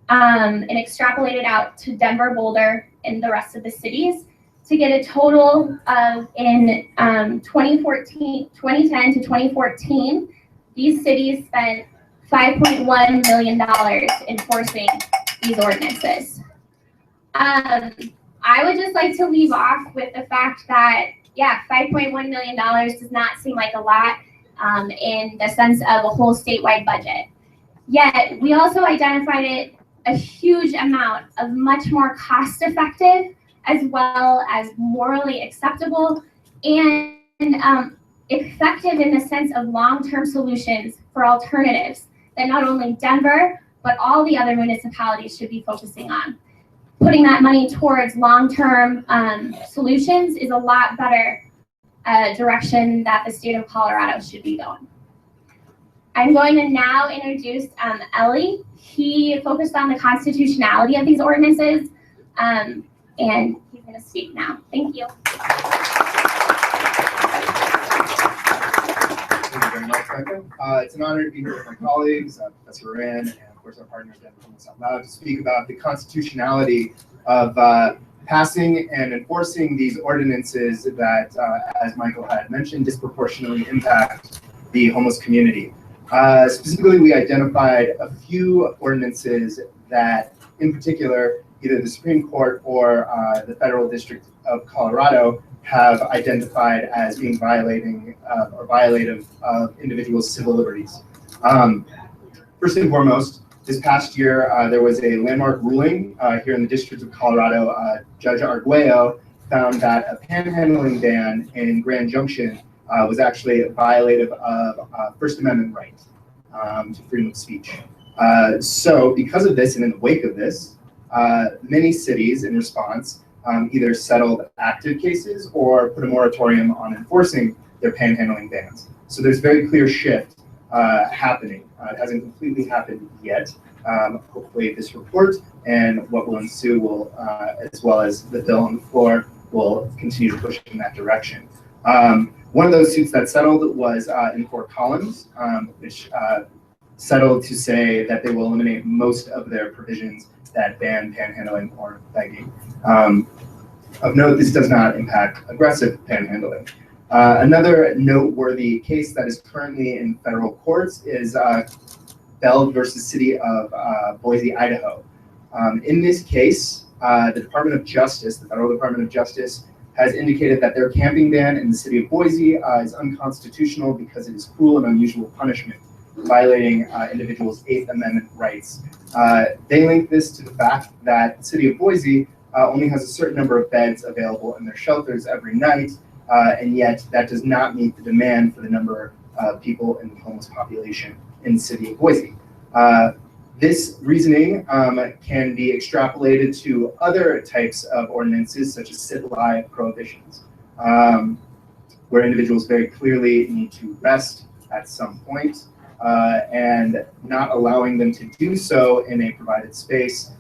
and extrapolated out to Denver, Boulder, and the rest of the cities to get a total of in 2010 to 2014, these cities spent $5.1 million enforcing these ordinances. I would just like to leave off with the fact that, yeah, $5.1 million does not seem like a lot in the sense of a whole statewide budget. Yet, we also identified it a huge amount of much more cost-effective as well as morally acceptable and effective in the sense of long-term solutions for alternatives that not only Denver, but all the other municipalities should be focusing on. Putting that money towards long-term solutions is a lot better direction that the state of Colorado should be going. I'm going to now introduce Ellie. He focused on the constitutionality of these ordinances, and he's going to speak now. Thank you. Thank you very much, Becca. It's an honor to be here with my colleagues, Professor Wren, and of course our partner, Denver Homeless Out Loud, to speak about the constitutionality of passing and enforcing these ordinances that, as Michael had mentioned, disproportionately impact the homeless community. Specifically, we identified a few ordinances that, in particular, either the Supreme Court or the Federal District of Colorado have identified as being violating or violative of individuals' civil liberties. First and foremost, this past year, there was a landmark ruling here in the District of Colorado. Judge Arguello found that a panhandling ban in Grand Junction was actually violative of First Amendment right to freedom of speech. So because of this and in the wake of this, many cities in response either settled active cases or put a moratorium on enforcing their panhandling bans. So there's a very clear shift happening. It hasn't completely happened yet. Hopefully this report and what will ensue will, as well as the bill on the floor, will continue to push in that direction. One of those suits that settled was in Fort Collins, which settled to say that they will eliminate most of their provisions that ban panhandling or begging. Of note, this does not impact aggressive panhandling. Another noteworthy case that is currently in federal courts is Bell versus City of Boise, Idaho. In this case, the Department of Justice, the Federal Department of Justice, has indicated that their camping ban in the city of Boise is unconstitutional because it is cruel and unusual punishment, violating individuals' Eighth Amendment rights. They link this to the fact that the city of Boise only has a certain number of beds available in their shelters every night, and yet that does not meet the demand for the number of people in the homeless population in the city of Boise. This reasoning can be extrapolated to other types of ordinances, such as sit-lie prohibitions, where individuals very clearly need to rest at some point, and not allowing them to do so in a provided space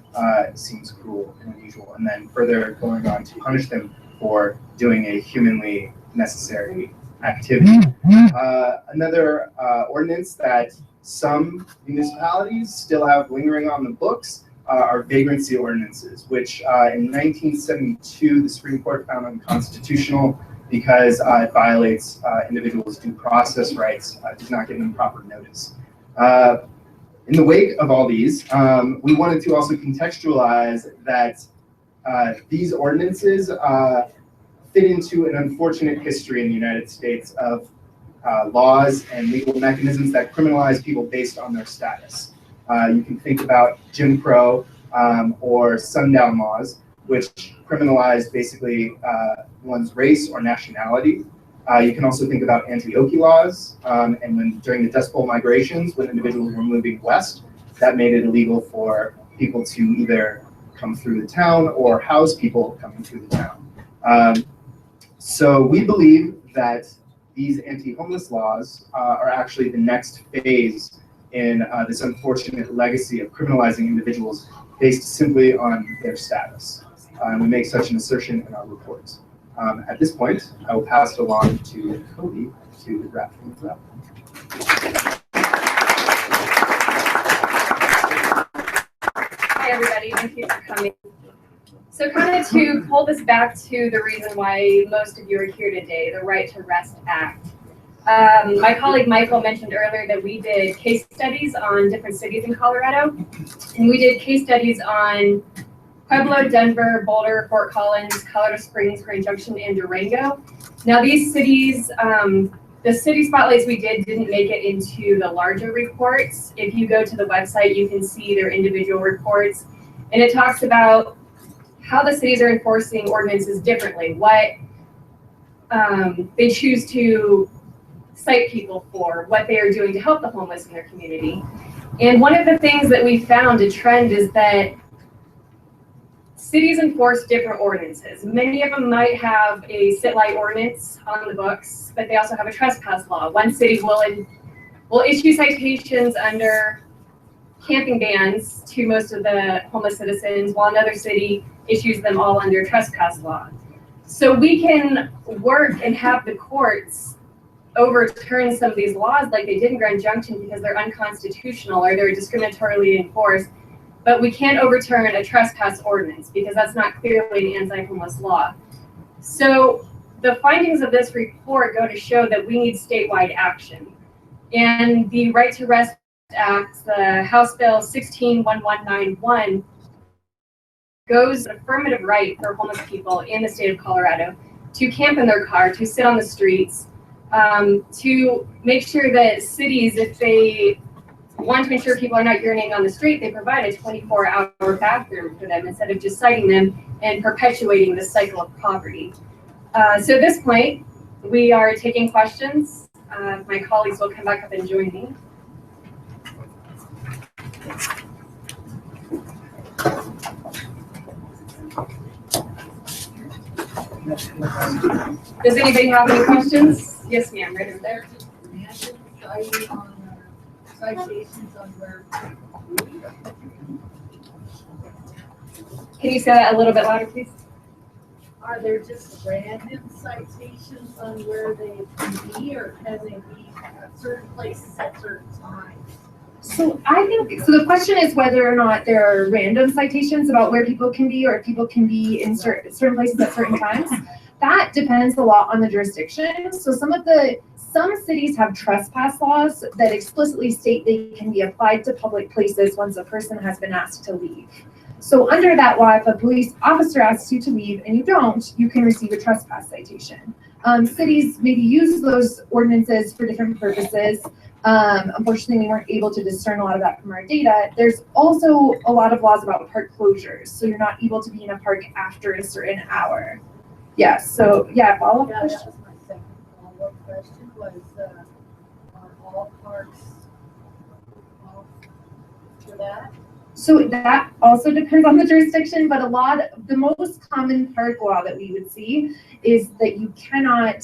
seems cruel and unusual, and then further going on to punish them for doing a humanly necessary activity. Another ordinance that some municipalities still have lingering on the books are vagrancy ordinances, which in 1972 the Supreme Court found unconstitutional because it violates individuals' due process rights, does not give them proper notice. In the wake of all these, we wanted to also contextualize that these ordinances fit into an unfortunate history in the United States of laws and legal mechanisms that criminalize people based on their status. You can think about Jim Crow or sundown laws, which criminalize basically one's race or nationality. You can also think about anti-Okie laws, and when during the Dust Bowl migrations, when individuals were moving west, that made it illegal for people to either come through the town or house people coming through the town. So we believe that these anti-homeless laws are actually the next phase in this unfortunate legacy of criminalizing individuals based simply on their status. And we make such an assertion in our reports. At this point, I will pass it along to Cody to wrap things up. Hi, everybody. Thank you for coming. So kind of to pull this back to the reason why most of you are here today, the Right to Rest Act. My colleague Michael mentioned earlier that we did case studies on different cities in Colorado, and we did case studies on Pueblo, Denver, Boulder, Fort Collins, Colorado Springs, Grand Junction, and Durango. Now these cities, the city spotlights we didn't make it into the larger reports. If you go to the website, you can see their individual reports, and it talks about how the cities are enforcing ordinances differently, what they choose to cite people for, what they are doing to help the homeless in their community. And one of the things that we found a trend is that cities enforce different ordinances. Many of them might have a sit-lie ordinance on the books, but they also have a trespass law. One city will issue citations under camping bans to most of the homeless citizens, while another city issues them all under trespass law. So we can work and have the courts overturn some of these laws like they did in Grand Junction because they're unconstitutional or they're discriminatorily enforced. but we can't overturn a trespass ordinance because that's not clearly an anti-homeless law. So the findings of this report go to show that we need statewide action. And the Right to Rest Act, the House Bill 161191, goes an affirmative right for homeless people in the state of Colorado to camp in their car, to sit on the streets, to make sure that cities, if they want to make sure people are not urinating on the street, they provide a 24-hour bathroom for them instead of just citing them and perpetuating this cycle of poverty. So at this point, we are taking questions. My colleagues will come back up and join me. Does anybody have any questions? Yes, ma'am, right over there. Can you say that a little bit louder, please? Are there just random citations on where they can be, or can they be at certain places at certain times? So I think, so the question is whether or not there are random citations about where people can be, or if people can be in certain places at certain times. That depends a lot on the jurisdiction. So some cities have trespass laws that explicitly state they can be applied to public places once a person has been asked to leave. So under that law, if a police officer asks you to leave and you don't, you can receive a trespass citation. Cities maybe use those ordinances for different purposes. Unfortunately, we weren't able to discern a lot of that from our data. There's also a lot of laws about park closures. So you're not able to be in a park after a certain hour. Yeah, so yeah, follow-up question. That was my second follow-up question was, are all parks off for that? So that also depends on the jurisdiction, but the most common park law that we would see is that you cannot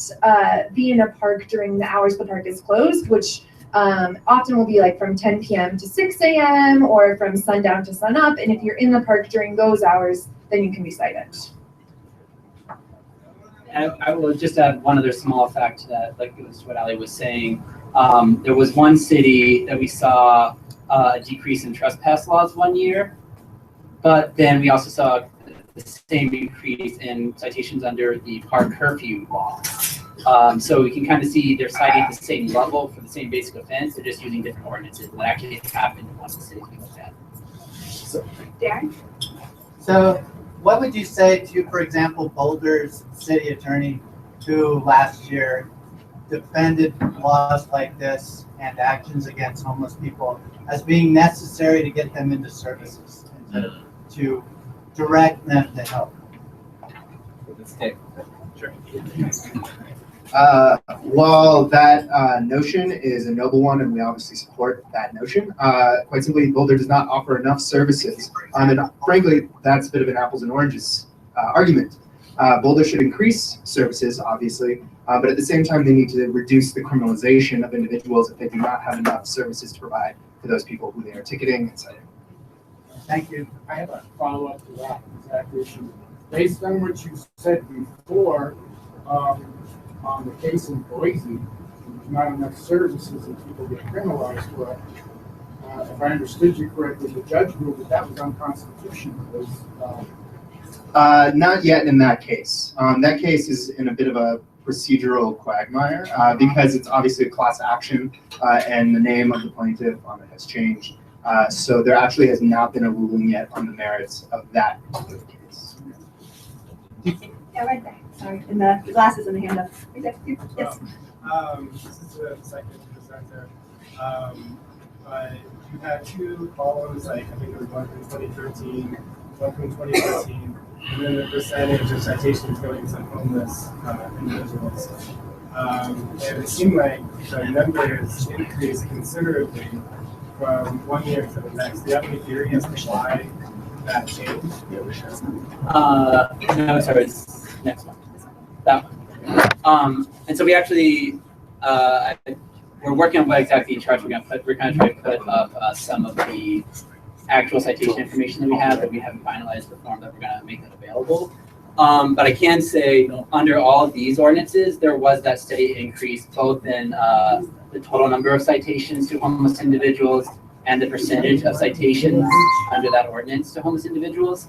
be in a park during the hours the park is closed, which often will be like from 10 p.m. to 6 a.m. or from sundown to sunup. And if you're in the park during those hours, then you can be cited. I will just add one other small fact to that, like what Ali was saying. There was one city that we saw a decrease in trespass laws one year, but then we also saw the same increase in citations under the park curfew law. So we can kind of see they're citing at the same level for the same basic offense. They're just using different ordinances. What actually happened in one of the cities we looked at. Darren? So what would you say to, for example, Boulder's city attorney, who last year defended laws like this and actions against homeless people as being necessary to get them into services instead of to direct them to help? Sure. While that notion is a noble one, and we obviously support that notion, quite simply, Boulder does not offer enough services. And frankly, that's a bit of an apples and oranges argument. Boulder should increase services, obviously, but at the same time, they need to reduce the criminalization of individuals if they do not have enough services to provide for those people who they are ticketing and citing. Thank you. I have a follow-up to that exact issue. Based on what you said before, on the case in Boise, there's not enough services and people get criminalized for it. If I understood you correctly, the judge ruled that was unconstitutional. Not yet in that case. That case is in a bit of a procedural quagmire because it's obviously a class action and the name of the plaintiff on it has changed. So there actually has not been a ruling yet on the merits of that particular case. Yeah, right there. Sorry, and the glasses and the hand up. Right there. Yes. This is the second presenter. But you had two columns, like I think there was one from 2013, one from 2014, and then the percentage of citations going to homeless individuals. And it seemed like the numbers increased considerably from one year to the next. Do you have any theory as to why that changed? No, sorry, it's next one. That one. And so we actually, we're working on what exactly in charge we're going to put. We're going to try to put up some of the actual citation information that we have, but we haven't finalized the form that we're going to make that available. But I can say under all of these ordinances, there was that steady increase both in the total number of citations to homeless individuals and the percentage of citations under that ordinance to homeless individuals.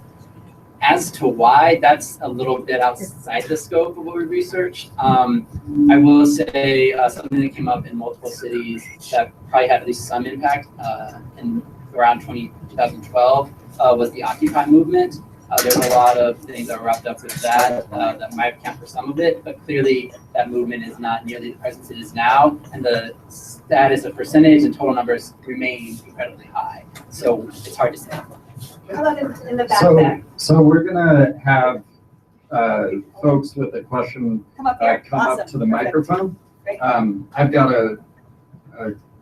As to why, that's a little bit outside the scope of what we researched. I will say something that came up in multiple cities that probably had at least some impact in around 2012 was the Occupy movement. There's a lot of things that were wrapped up with that that might account for some of it, but clearly that movement is not nearly the presence it is now, and the status of percentage and total numbers remain incredibly high. So it's hard to say. How about in the back there? So we're gonna have folks with a question Come up here. come up Awesome. to the Perfect. microphone. Great. I've got a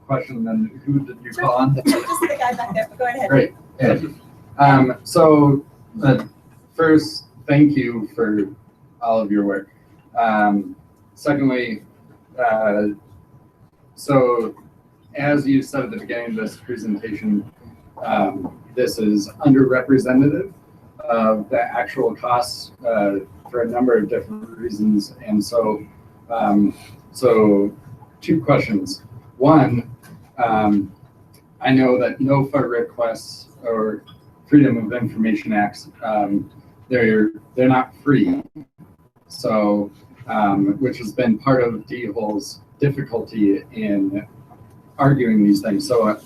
question, then who did you call on? Just the guy back there, but go ahead. Great, Ed. So first, thank you for all of your work. Secondly, so as you said at the beginning of this presentation, this is underrepresentative of the actual costs for a number of different reasons. And so, so two questions. One, I know that NOFA requests or Freedom of Information Acts, they're not free. So, which has been part of DHOL's difficulty in arguing these things. So,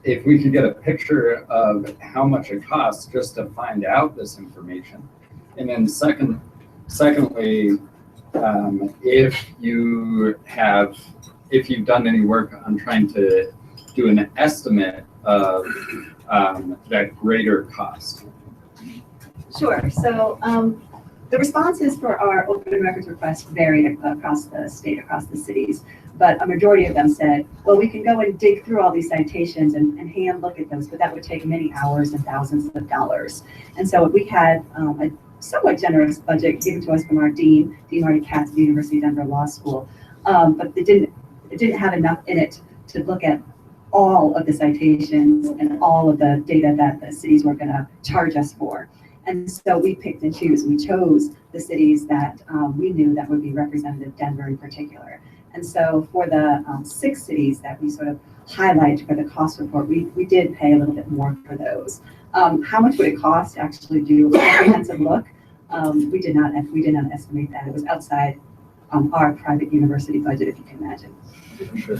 if we could get a picture of how much it costs just to find out this information. And then secondly, if you've done any work on trying to do an estimate of that greater cost. Sure. So the responses for our open records request varied across the state, across the cities, but a majority of them said, well, we can go and dig through all these citations and hand look at those, but that would take many hours and thousands of dollars. And so we had a somewhat generous budget given to us from our Dean Marty Katz of the University of Denver Law School, but it didn't have enough in it to look at all of the citations and all of the data that the cities were going to charge us for. And so we picked and chose. We chose the cities that we knew that would be representative, Denver in particular. And so for the 6 cities that we sort of highlight for the cost report, we did pay a little bit more for those. How much would it cost to actually do a comprehensive look? We did not estimate that. It was outside our private university budget, if you can imagine. Sure.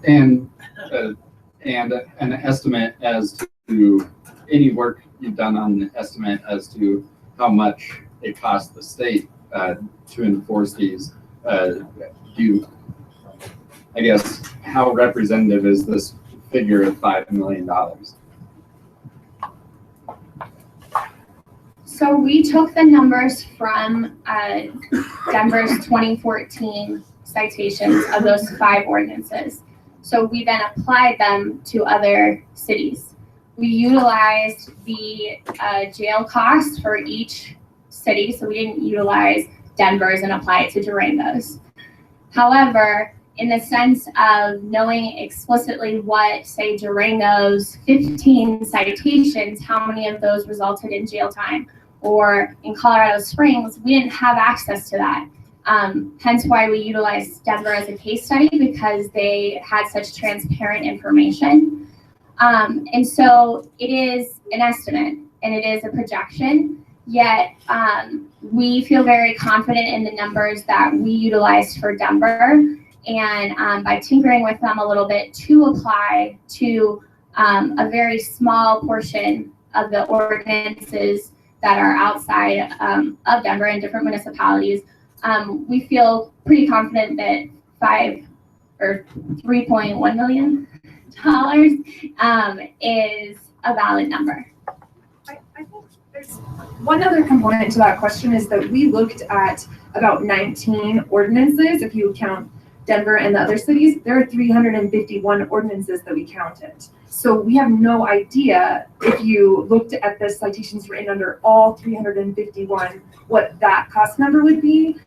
And an estimate as to any work you've done on the estimate as to how much it costs the state to enforce these. I guess, how representative is this figure of $5 million? So we took the numbers from Denver's 2014 citations of those 5 ordinances. So we then applied them to other cities. We utilized the jail costs for each city, so we didn't utilize Denver's and apply it to Durango's. However, in the sense of knowing explicitly what, say, Durango's 15 citations, how many of those resulted in jail time, or in Colorado Springs, we didn't have access to that. Hence why we utilized Denver as a case study, because they had such transparent information. And so it is an estimate and it is a projection, yet we feel very confident in the numbers that we utilized for Denver. And by tinkering with them a little bit to apply to a very small portion of the ordinances that are outside of Denver in different municipalities, we feel pretty confident that $3.1 million is a valid number. I think there's one other component to that question is that we looked at about 19 ordinances. If you count Denver and the other cities, there are 351 ordinances that we counted. So we have no idea, if you looked at the citations written under all 351, what that cost number would be.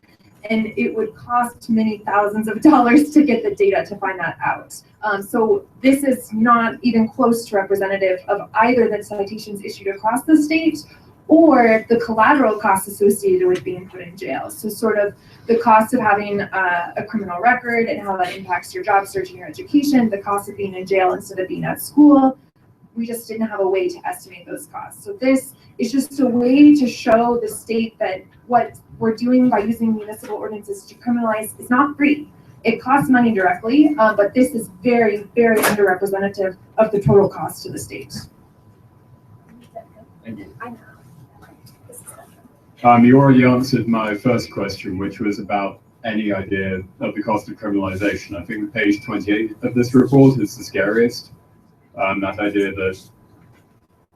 And it would cost many thousands of dollars to get the data to find that out. So this is not even close to representative of either the citations issued across the state or the collateral costs associated with being put in jail. So sort of the cost of having a criminal record and how that impacts your job search and your education, the cost of being in jail instead of being at school. We just didn't have a way to estimate those costs. So this is just a way to show the state that what we're doing by using municipal ordinances to criminalize is not free. It costs money directly, but this is very, very underrepresentative of the total cost to the state. Thank you. You already answered my first question, which was about any idea of the cost of criminalization. I think page 28 of this report is the scariest. That idea that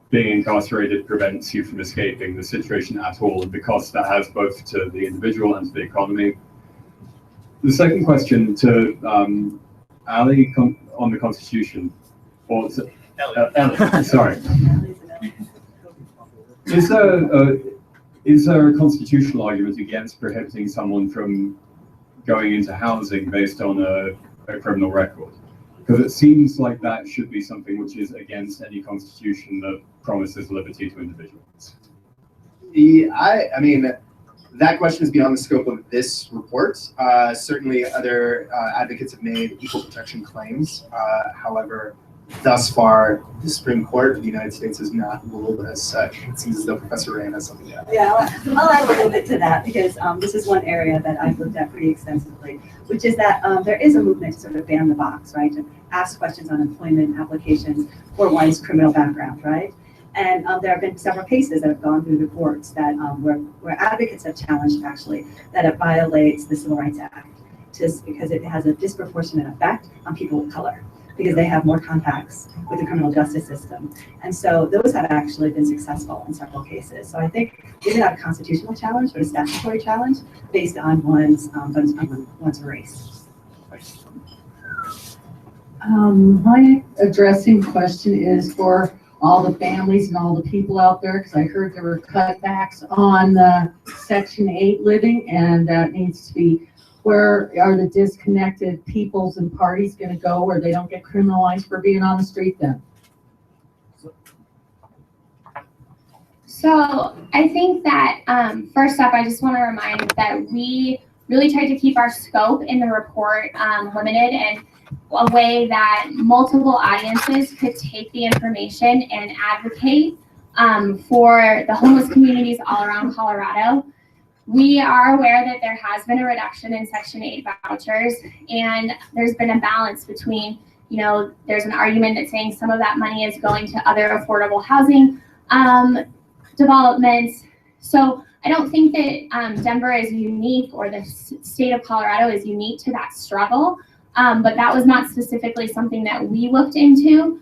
being incarcerated prevents you from escaping the situation at all, and the cost that has both to the individual and to the economy. The second question to Ali on the Constitution, or Ellie, sorry. Is there a constitutional argument against prohibiting someone from going into housing based on a criminal record? Because it seems like that should be something which is against any constitution that promises liberty to individuals. I mean, that question is beyond the scope of this report. Certainly other advocates have made equal protection claims. However, thus far, the Supreme Court of the United States has not ruled as such. It seems as though Professor Rand has something to add. Yeah, I'll add a little bit to that because this is one area that I've looked at pretty extensively, which is that there is a movement to sort of ban the box, right? To ask questions on employment applications for one's criminal background, right? And there have been several cases that have gone through the courts that where advocates have challenged actually that it violates the Civil Rights Act just because it has a disproportionate effect on people of color, because they have more contacts with the criminal justice system. And so those have actually been successful in several cases. So I think maybe not a constitutional challenge, but a statutory challenge based on one's race. My addressing question is for all the families and all the people out there, because I heard there were cutbacks on Section 8 living, and that needs to be, where are the disconnected peoples and parties going to go where they don't get criminalized for being on the street then? So I think that first up, I just want to remind that we really tried to keep our scope in the report limited and a way that multiple audiences could take the information and advocate for the homeless communities all around Colorado. We are aware that there has been a reduction in Section 8 vouchers, and there's been a balance between, you know, there's an argument that saying some of that money is going to other affordable housing developments. So I don't think that Denver is unique, or the state of Colorado is unique to that struggle, but that was not specifically something that we looked into.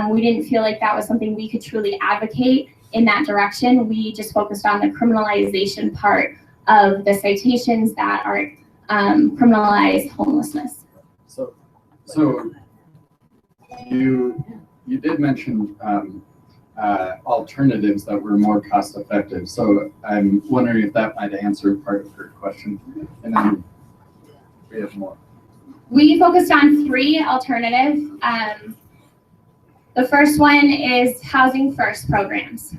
We didn't feel like that was something we could truly advocate in that direction. We just focused on the criminalization part of the citations that are criminalize homelessness. So you did mention alternatives that were more cost effective. So I'm wondering if that might answer part of your question. And then we have more. We focused on 3 alternatives. The first one is Housing First programs.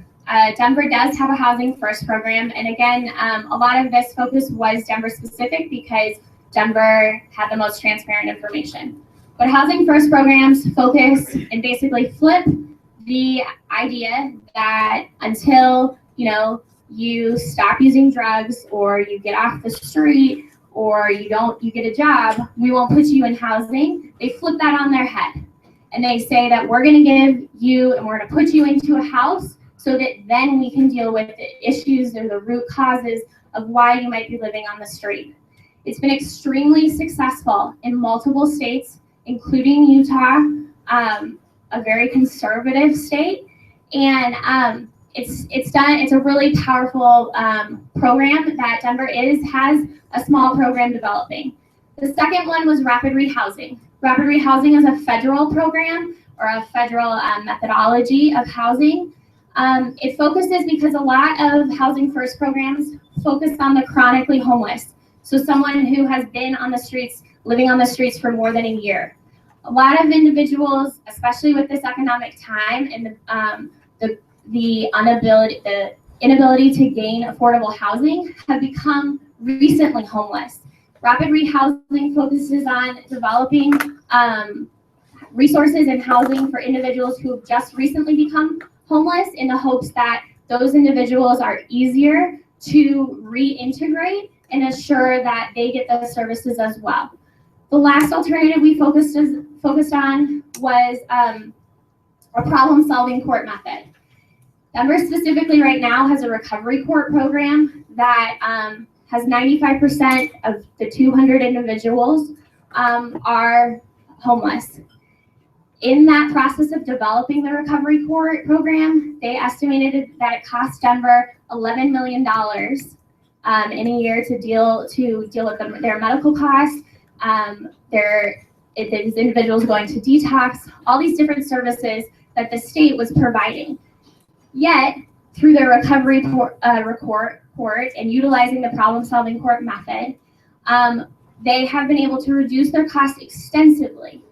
Denver does have a Housing First program, and again, a lot of this focus was Denver specific because Denver had the most transparent information. But Housing First programs focus and basically flip the idea that until you stop using drugs, or you get off the street, or you get a job, we won't put you in housing. They flip that on their head, and they say that we're going to give you and we're going to put you into a house so that then we can deal with the issues or the root causes of why you might be living on the street. It's been extremely successful in multiple states, including Utah, a very conservative state, and it's a really powerful program that Denver has a small program developing. The second one was Rapid Rehousing. Rapid Rehousing is a federal program, or a federal methodology of housing. It focuses because a lot of Housing First programs focus on the chronically homeless. So someone who has been on the streets, living on the streets for more than a year. A lot of individuals, especially with this economic time and the inability to gain affordable housing have become recently homeless. Rapid rehousing focuses on developing resources and housing for individuals who have just recently become homeless in the hopes that those individuals are easier to reintegrate and ensure that they get those services as well. The last alternative we focused on was a problem-solving court method. Denver specifically right now has a recovery court program that has 95% of the 200 individuals are homeless. In that process of developing the recovery court program, they estimated that it cost Denver $11 million in a year to deal with their medical costs, these individuals going to detox, all these different services that the state was providing. Yet, through their recovery court and utilizing the problem-solving court method, they have been able to reduce their costs extensively.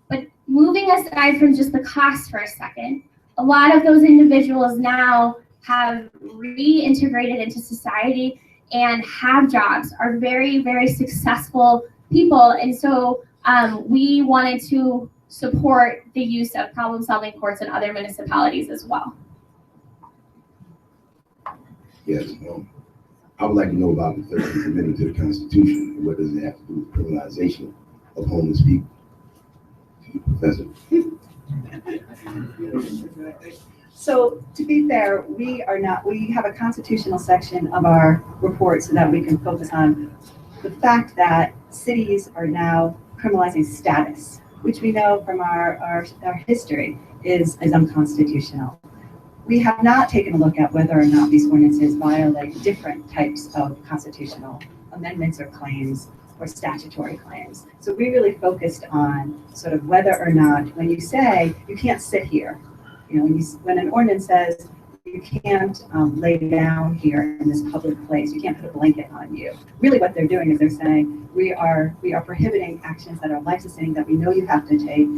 But moving aside from just the cost for a second, a lot of those individuals now have reintegrated into society and have jobs, are very, very successful people. And so we wanted to support the use of problem-solving courts in other municipalities as well. Yes, I would like to know about the 13th Amendment to the Constitution. And what does it have to do with criminalization of homeless people? Professor. So to be fair, we have a constitutional section of our report so that we can focus on the fact that cities are now criminalizing status, which we know from our history is unconstitutional. We have not taken a look at whether or not these ordinances violate different types of constitutional amendments or claims or statutory claims. So we really focused on sort of whether or not, when you say you can't sit here, you know, when an ordinance says you can't lay down here in this public place, you can't put a blanket on you. Really what they're doing is they're saying we are prohibiting actions that are life-sustaining that we know you have to take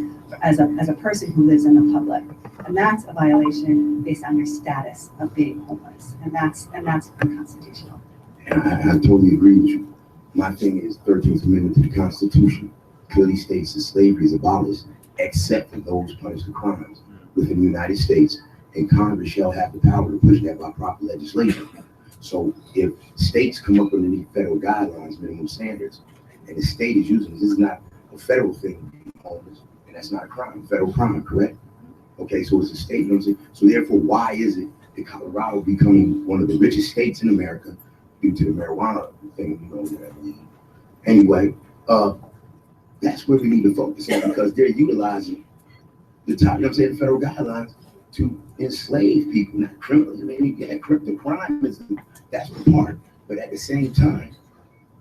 as a person who lives in the public. And that's a violation based on your status of being homeless. And that's unconstitutional. And I totally agree with you. My thing is 13th Amendment to the Constitution clearly states that slavery is abolished except for those punished for crimes within the United States, and Congress shall have the power to push that by proper legislation. So if states come up underneath federal guidelines, minimum standards, and the state is using this is not a federal thing to be homeless, and that's not a crime, federal crime, correct? Okay, so it's a state, you know what I'm saying? So therefore, why is it that Colorado becoming one of the richest states in America due to the marijuana thing, you know, whatever. Anyway, that's where we need to focus on, because they're utilizing the top, you know what I'm saying, federal guidelines to enslave people, not criminals. I mean, yeah, the crime is that's the part, but at the same time,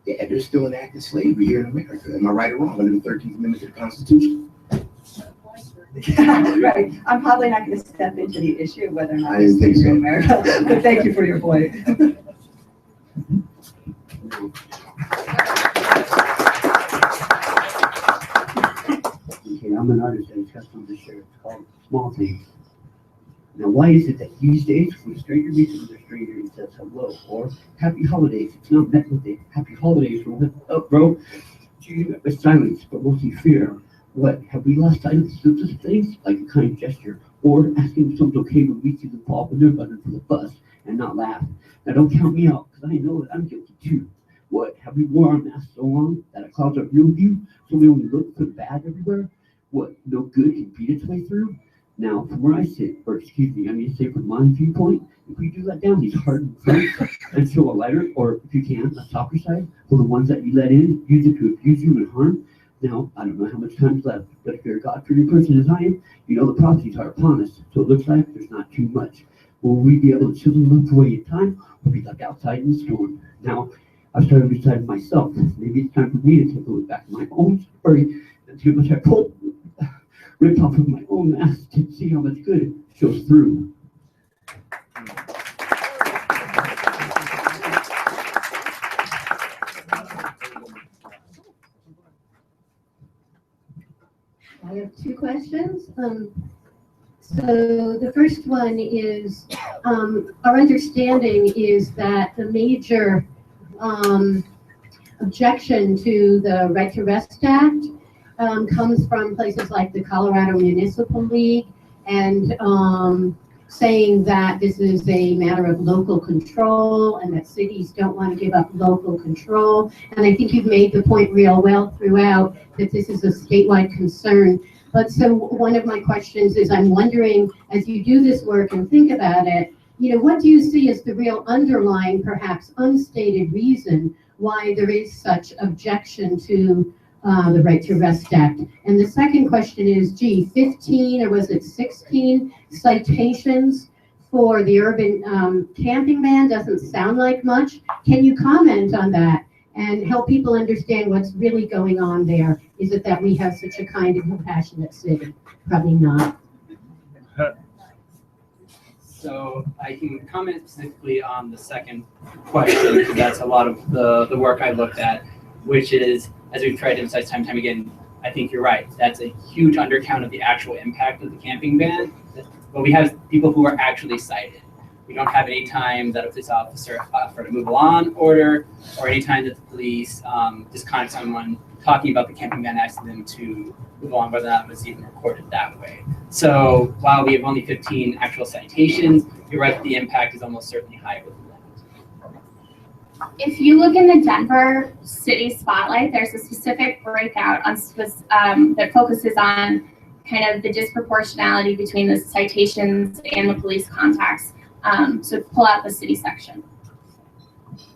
yeah, they're still enacting slavery here in America. Am I right or wrong? Under the 13th Amendment to the Constitution. Right. I'm probably not going to step into the issue of whether or not I didn't think so. in America, but thank you for your point. Okay, I'm an artist and just on the shirt. It's called Small Things. Now, why is it that these days, when a stranger meets another stranger and says hello or happy holidays, it's not met with a happy holidays or up, bro? It's silence, but mostly fear. What, have we lost sight of the simplest things, like a kind gesture, or asking if someone's okay when we see them fall when they're running for the bus and not laugh? Now, don't count me out, because I know that I'm guilty too. What, have we worn our masks so long that it clouds our real view, so we only look for the bad everywhere? What, no good can beat its way through? Now, from where I sit, or excuse me, I mean to say from my viewpoint, if we do let down these hardened fruits and show a lighter, or if you can, a softer side, for the ones that you let in, use it to abuse you and harm. Now, I don't know how much time's left, but if you're a God-fearing person as I am, you know the prophecies are upon us, so it looks like there's not too much. Will we be able to chisel them away in time, or be left outside in the storm? Now, I've started deciding myself, maybe it's time for me to take a look back at my own story and see how much I pulled, ripped off of my own mask to see how much good it shows through. I have two questions. So the first one is, our understanding is that the major objection to the Right to Rest Act comes from places like the Colorado Municipal League and saying that this is a matter of local control and that cities don't want to give up local control. And I think you've made the point real well throughout that this is a statewide concern. But so one of my questions is, I'm wondering, as you do this work and think about it, what do you see as the real underlying, perhaps unstated reason why there is such objection to the Right to Rest Act? And the second question is, 15 or was it 16 citations for the urban camping ban doesn't sound like much. Can you comment on that and help people understand what's really going on there? Is it that we have such a kind and compassionate city? Probably not. So I can comment specifically on the second question, because that's a lot of the work I looked at, which is, as we've tried to emphasize time and time again, I think you're right. That's a huge undercount of the actual impact of the camping ban. But we have people who are actually cited. We don't have any time that a police officer for a removal on order, or any time that the police disconduct someone talking about the camping ban, asking them to move on, whether that was even recorded that way. So while we have only 15 actual citations, you're right, the impact is almost certainly higher than that. If you look in the Denver City Spotlight, there's a specific breakout on that focuses on kind of the disproportionality between the citations and the police contacts. So pull out the city section.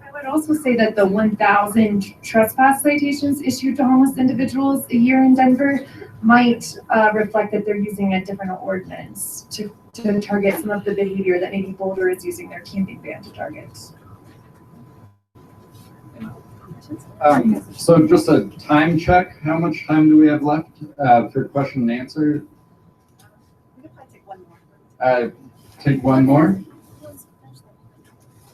I would also say that the 1,000 trespass citations issued to homeless individuals a year in Denver might reflect that they're using a different ordinance to target some of the behavior that maybe Boulder is using their camping ban to target. So just a time check. How much time do we have left for question and answer? We could probably take one more. Take one more.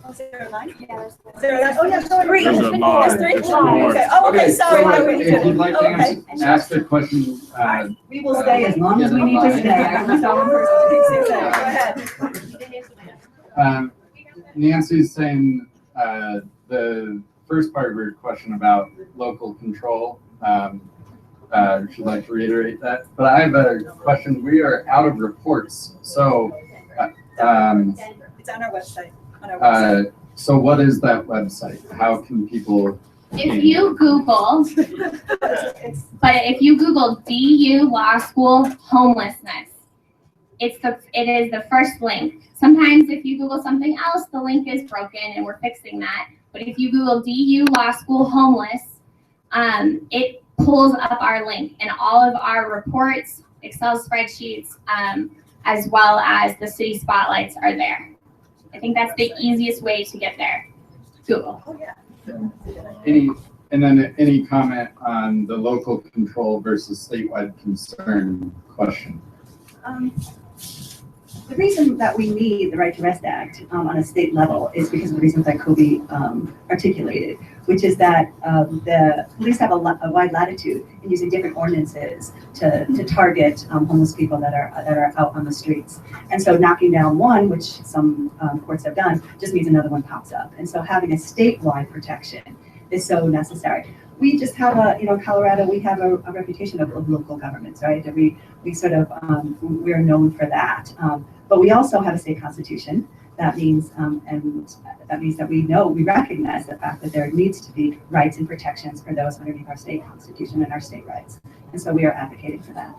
Oh, is there a line? Yeah, is there a line? Oh, no, three. There's a line. There's three. There's four. Okay. Oh, okay, sorry. So Why would you do if you'd like to okay. ask the question, We will stay as long as we need to stay. I can tell one person to stay. Go ahead. Nancy's saying the first part of your question about local control. She'd like to reiterate that. But I have a question. We are out of reports. So It's on our website. so what is that website? How can people? If you Google, but if you Google DU Law School homelessness, it is the first link. Sometimes if you Google something else, the link is broken and we're fixing that. But if you Google DU Law School homeless, it pulls up our link and all of our reports, Excel spreadsheets, as well as the city spotlights are there. I think that's the easiest way to get there. Google. Oh, yeah. Any comment on the local control versus statewide concern question? The reason that we need the Right to Rest Act on a state level is because of the reasons that Kobe articulated, which is that the police have a wide latitude in using different ordinances to target homeless people that are out on the streets. And so knocking down one, which some courts have done, just means another one pops up. And so having a statewide protection is so necessary. We just have Colorado, we have a reputation of local governments, right? That we sort of, we're known for that. But we also have a state constitution. That means, and that means that we recognize the fact that there needs to be rights and protections for those underneath our state constitution and our state rights. And so we are advocating for that.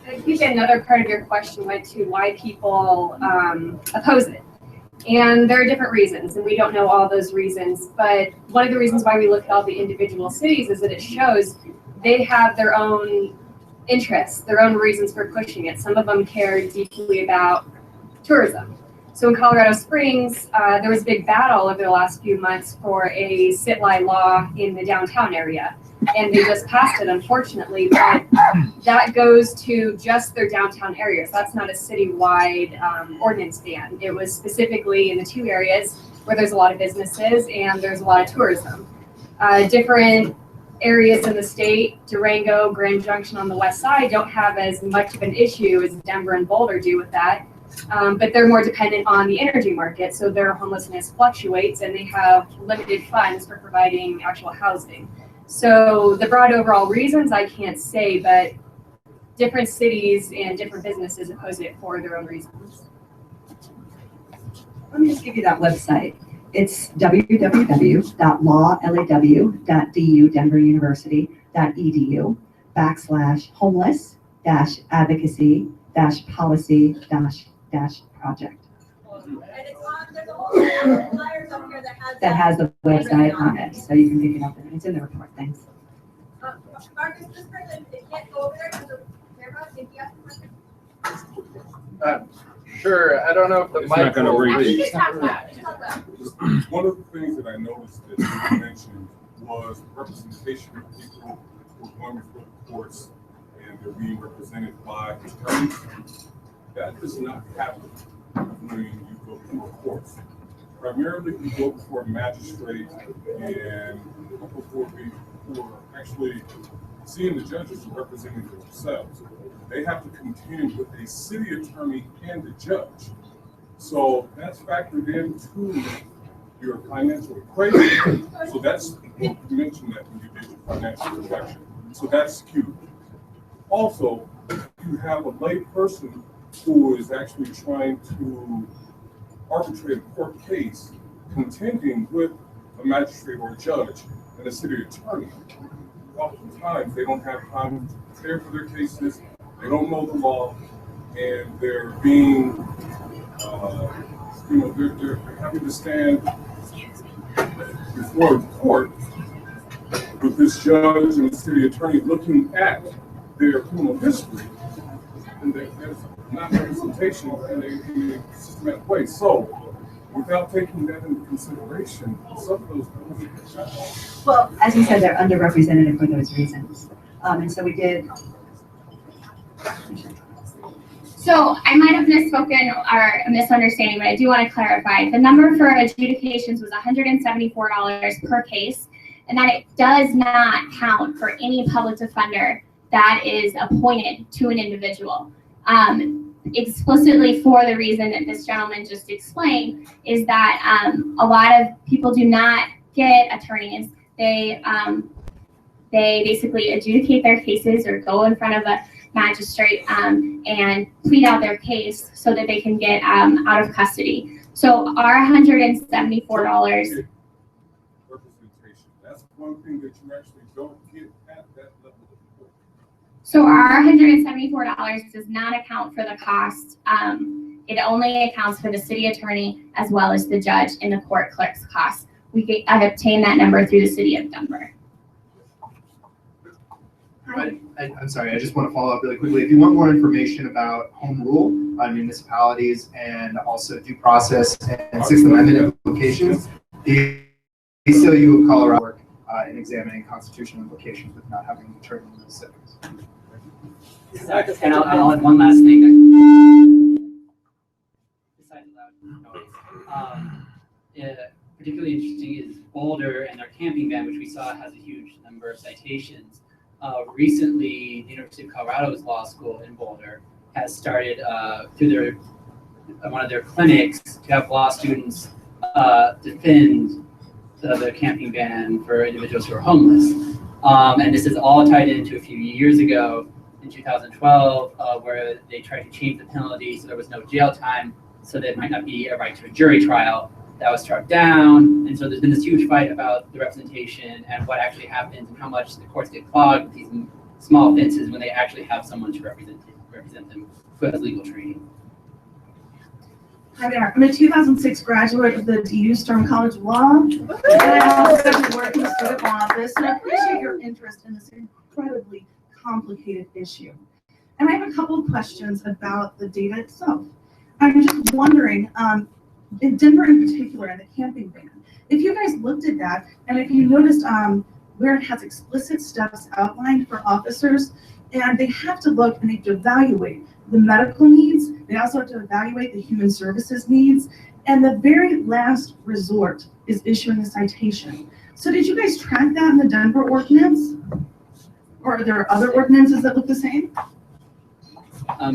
I think another part of your question went to why people oppose it. And there are different reasons, and we don't know all those reasons. But one of the reasons why we look at all the individual cities is that it shows they have their own interests, their own reasons for pushing it. Some of them care deeply about tourism. So in Colorado Springs, there was a big battle over the last few months for a sit-lie law in the downtown area. And they just passed it, unfortunately, but that goes to just their downtown areas. That's not a citywide ordinance ban. It was specifically in the two areas where there's a lot of businesses and there's a lot of tourism. Different areas in the state, Durango, Grand Junction on the west side, don't have as much of an issue as Denver and Boulder do with that. But they're more dependent on the energy market, so their homelessness fluctuates and they have limited funds for providing actual housing. So the broad overall reasons I can't say, but different cities and different businesses oppose it for their own reasons. Let me just give you that website. It's www.law.du denveruniversity.edu/homeless-advocacy-policy-project. That has the website on it, so you can pick it up. It's in the report. Thanks. Marcus, this person, they can't go over there because of camera. If you ask Sure, I don't know if the It's mic not gonna will reach. reach. One of the things that I noticed that you mentioned was representation of people who are going before the courts and they're being represented by attorneys. That does not happen when you go before courts. Primarily, you go before a magistrate and before people who are actually seeing the judges and representing themselves. They have to contend with a city attorney and the judge. So that's factored into your financial equation. So that's, you mentioned that when you did your financial projection. So that's skewed. Also, you have a lay person who is actually trying to arbitrate a court case, contending with a magistrate or a judge and a city attorney. Oftentimes, they don't have time to prepare for their cases. They don't know the law, and they're being, they're having to stand before a court with this judge and the city attorney looking at their criminal history, and there's not representation in a systematic way. So, without taking that into consideration, some of those. Well, as you said, they're underrepresented for those reasons. And so we did. So I might have misspoken or a misunderstanding, but I do want to clarify. The number for adjudications was $174 per case, and that it does not count for any public defender that is appointed to an individual. Explicitly for the reason that this gentleman just explained is that a lot of people do not get attorneys. They basically adjudicate their cases or go in front of a magistrate and plead out their case so that they can get out of custody. So our $174. That's one thing that you actually don't get at that level of court. So our $174 does not account for the cost. It only accounts for the city attorney as well as the judge and the court clerk's costs. I obtained that number through the city of Denver. I'm sorry, I just want to follow up really quickly. If you want more information about home rule on municipalities and also due process and Sixth Amendment implications, the ACLU of Colorado work in examining constitutional implications with not having an attorney in those settings. And I'll add one last thing. Besides loud noise, particularly interesting is Boulder and their camping ban, which we saw has a huge number of citations. Recently, the University of Colorado's law school in Boulder has started through one of their clinics to have law students defend the camping ban for individuals who are homeless. And this is all tied into a few years ago in 2012, where they tried to change the penalty so there was no jail time, so there might not be a right to a jury trial. That was struck down, and so there's been this huge fight about the representation and what actually happens and how much the courts get clogged with these small offenses when they actually have someone to represent them who has legal training. Hi there. I'm a 2006 graduate of the DU Stern College of Law, and I also work in the student law office, and I appreciate your interest in this incredibly complicated issue. And I have a couple of questions about the data itself. I'm just wondering, in Denver in particular, and the camping ban, if you guys looked at that, and if you noticed where it has explicit steps outlined for officers, and they have to look and they have to evaluate the medical needs, they also have to evaluate the human services needs, and the very last resort is issuing a citation. So did you guys track that in the Denver ordinance? Or are there other ordinances that look the same? I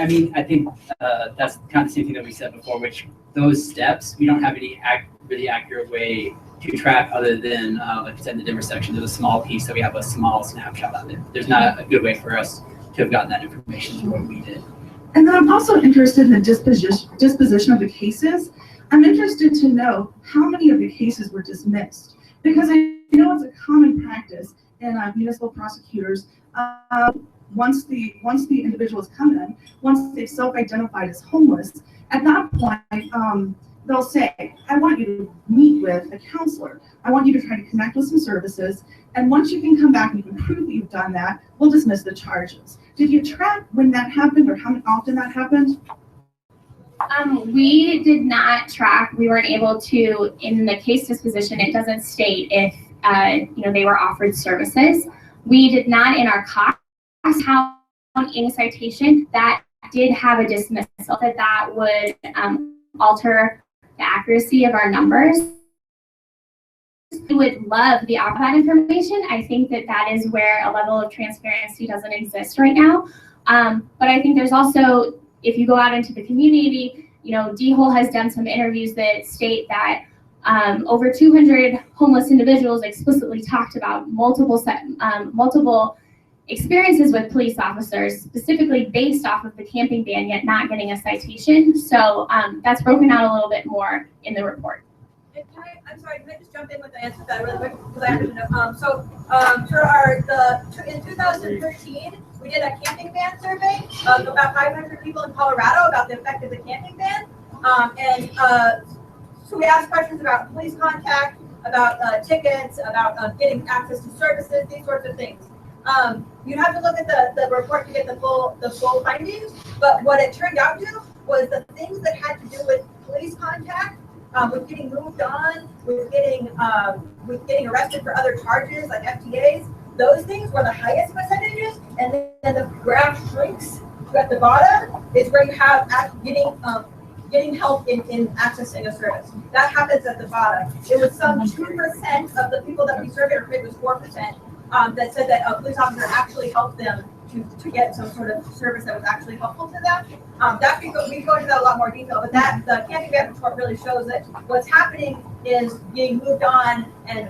mean, I think that's kind of the same thing that we said before, which those steps, we don't have any really accurate way to track other than, like I said, in the Denver section, there's a small piece that we have a small snapshot of it. There's not a good way for us to have gotten that information to what we did. And then I'm also interested in the disposition of the cases. I'm interested to know how many of the cases were dismissed, because I know it's a common practice in municipal prosecutors. Once the individuals come in, once they've self-identified as homeless, at that point, they'll say, I want you to meet with a counselor. I want you to try to connect with some services. And once you can come back and you can prove that you've done that, we'll dismiss the charges. Did you track when that happened or how often that happened? We did not track. We weren't able to, in the case disposition, it doesn't state if they were offered services. We did not in our cost count any citation that did have a dismissal, that would alter the accuracy of our numbers. We would love the that information. I think that is where a level of transparency doesn't exist right now. But I think there's also, if you go out into the community, D-Hole has done some interviews that state that over 200 homeless individuals explicitly talked about multiple experiences with police officers, specifically based off of the camping ban, yet not getting a citation. So that's broken out a little bit more in the report. I'm sorry, can I just jump in with the answer to that really quick? Because I have to know. In 2013, we did a camping ban survey of about 500 people in Colorado about the effect of the camping ban. So we asked questions about police contact, about tickets, about getting access to services, these sorts of things. You have to look at the report to get the full findings, but what it turned out to was the things that had to do with police contact, with getting moved on, with getting arrested for other charges like FTAs, those things were the highest percentages, and then the graph shrinks at the bottom is where you have getting help in accessing a service. That happens at the bottom. It was some 2% of the people that we surveyed, or maybe it was 4%, that said that a police officer actually helped them to get some sort of service that was actually helpful to them. We go into that a lot more detail, but the camping ban report really shows that what's happening is being moved on and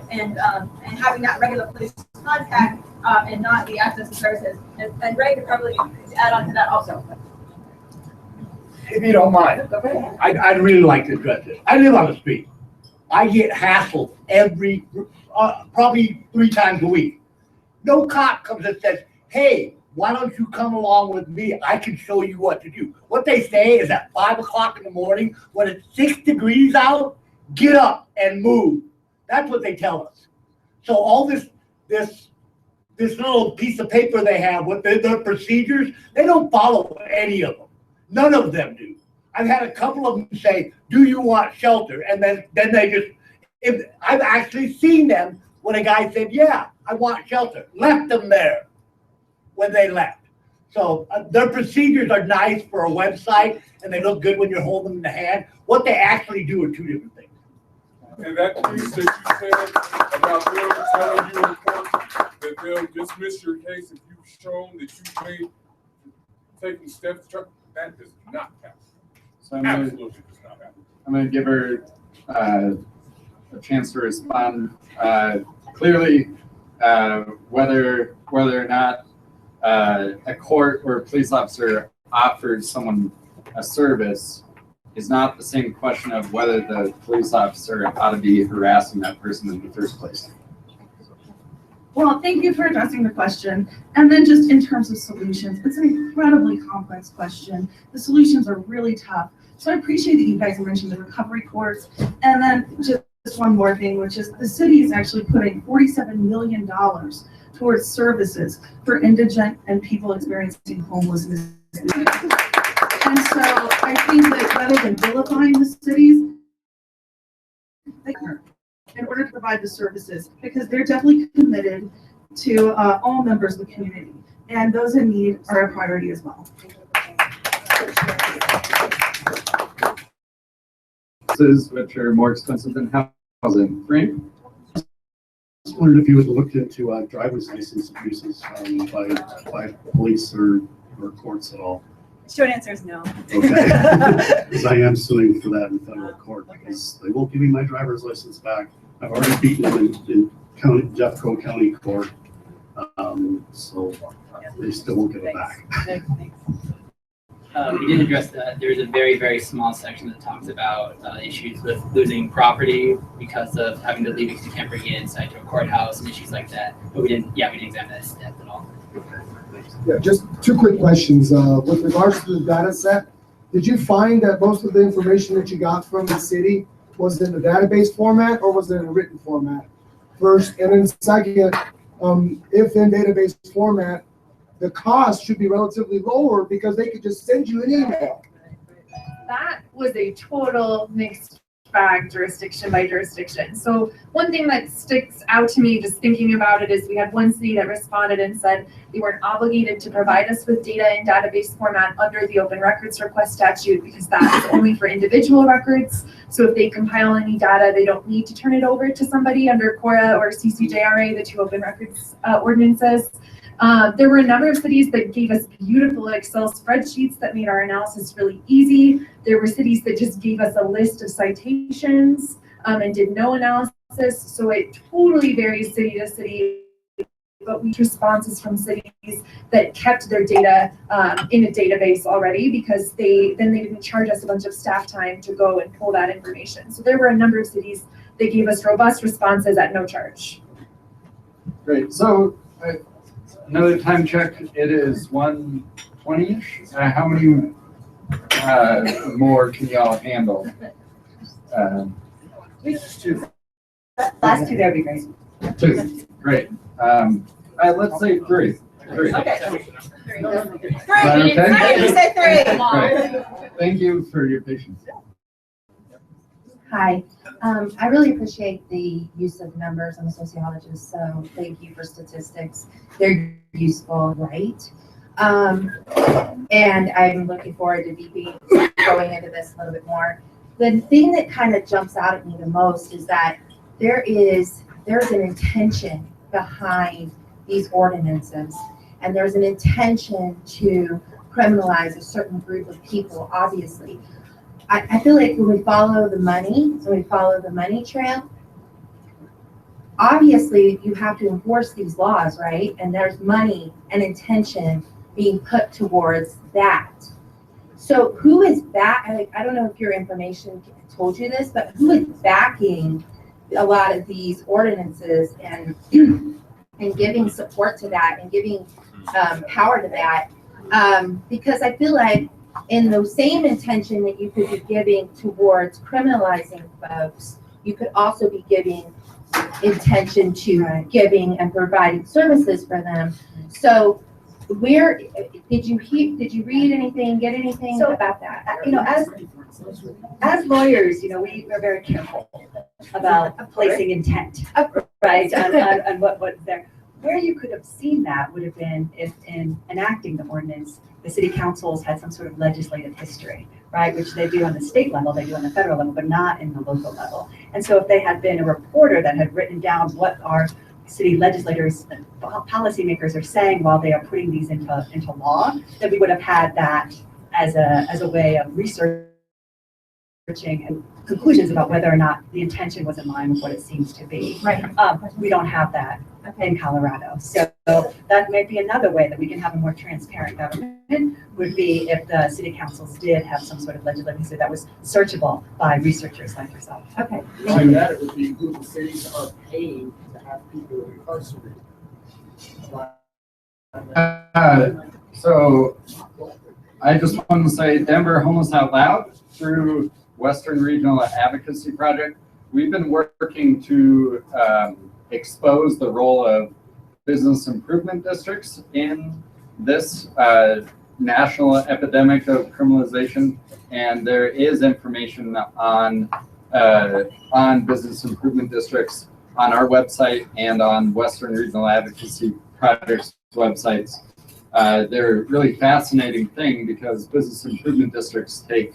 having that regular police contact and not the access to services. And Ray could probably add on to that also. If you don't mind, I'd really like to address this. I live on the street. I get hassled probably 3 times a week. No cop comes and says, hey, why don't you come along with me? I can show you what to do. What they say is at 5 o'clock in the morning, when it's 6 degrees out, get up and move. That's what they tell us. So all this little piece of paper they have with their procedures, they don't follow any of them. None of them do. I've had a couple of them say, do you want shelter? And then they just, I've actually seen them when a guy said, yeah, I want shelter. Left them there when they left. So their procedures are nice for a website and they look good when you're holding them in the hand. What they actually do are 2 different things. And that piece that you said about them telling you in court that they'll dismiss your case if you've shown that you've made taking steps, that does not happen. So Absolutely does not happen. I'm going to give her a chance to respond. Clearly, whether or not a court or a police officer offers someone a service is not the same question of whether the police officer ought to be harassing that person in the first place. Well, thank you for addressing the question. And then just in terms of solutions, it's an incredibly complex question. The solutions are really tough. So I appreciate that you guys mentioned the recovery courts. And then just one more thing, which is the city is actually putting $47 million towards services for indigent and people experiencing homelessness. And so I think that rather than vilifying the cities, in order to provide the services, because they're definitely committed to all members of the community, and those in need are a priority as well. Which are more expensive than housing. Frank? wondered if you would look into driver's license abuses by police or courts at all. Short answer is no. Okay. Because I am suing for that in federal court because they won't give me my driver's license back. I've already beaten them in Jeffco County Court. So they still won't give it back. We did address that. There's a very, very small section that talks about issues with losing property because of having to leave because you can't bring it inside to a courthouse and issues like that. But we didn't examine that step at all. Yeah, just two quick questions. With regards to the data set, did you find that most of the information that you got from the city was in a database format or was it in a written format? First, and then second, if in database format, the cost should be relatively lower because they could just send you an email. That was a total mixed bag jurisdiction by jurisdiction. So one thing that sticks out to me just thinking about it is we had one city that responded and said they weren't obligated to provide us with data in database format under the open records request statute because that is only for individual records. So if they compile any data, they don't need to turn it over to somebody under CORA or CCJRA, the two open records ordinances. There were a number of cities that gave us beautiful Excel spreadsheets that made our analysis really easy. There were cities that just gave us a list of citations and did no analysis. So it totally varies city to city. But we had responses from cities that kept their data in a database already because they didn't charge us a bunch of staff time to go and pull that information. So there were a number of cities that gave us robust responses at no charge. Great. So another time check. It is 1:20-ish. How many more can y'all handle? Last two, that would be great. 2. Great. Let's say 3. 3. Okay. Is that okay? You say 3. Great. Thank you for your patience. Hi, I really appreciate the use of numbers. I'm a sociologist, so thank you for statistics. They're useful, right? And I'm looking forward to going into this a little bit more. The thing that kind of jumps out at me the most is that there's an intention behind these ordinances, and there's an intention to criminalize a certain group of people, obviously. I feel like when we follow the money trail, obviously you have to enforce these laws, right? And there's money and intention being put towards that. So who is I don't know if your information told you this, but who is backing a lot of these ordinances and giving support to that and giving power to that? Because I feel like in the same intention that you could be giving towards criminalizing folks, you could also be giving intention to giving and providing services for them. So where did you read anything, get anything about that? As lawyers, we are very careful about placing intent, right, on what's there. Where you could have seen that would have been if in enacting the ordinance, the city councils had some sort of legislative history, right, which they do on the state level, they do on the federal level, but not in the local level. And so if they had been a reporter that had written down what our city legislators and policymakers are saying while they are putting these into law, then we would have had that as a way of researching and conclusions about whether or not the intention was in line with what it seems to be. Right. We don't have that in Colorado. So that might be another way that we can have a more transparent government, would be if the city councils did have some sort of legislative history that was searchable by researchers like yourself. Okay. Like that, it would be who the cities are paying to have people incarcerated. So I just want to say Denver Homeless Out Loud through Western Regional Advocacy Project, we've been working to expose the role of business improvement districts in this national epidemic of criminalization, and there is information on business improvement districts on our website and on Western Regional Advocacy Project's websites. They're a really fascinating thing because business improvement districts take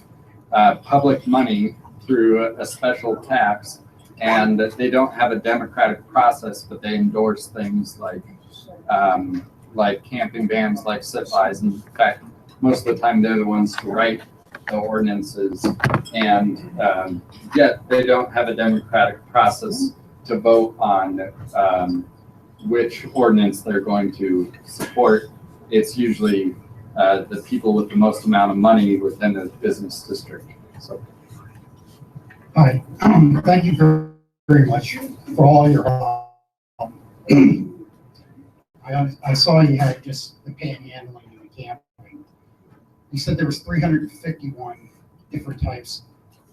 public money through a special tax and they don't have a democratic process, but they endorse things like camping bans, like sit-bys. In fact, most of the time they're the ones who write the ordinances, and yet they don't have a democratic process to vote on which ordinance they're going to support. It's usually the people with the most amount of money within a business district. So. Hi, thank you very much for all your help. I saw you had just the panhandling and the camping. You said there was 351 different types.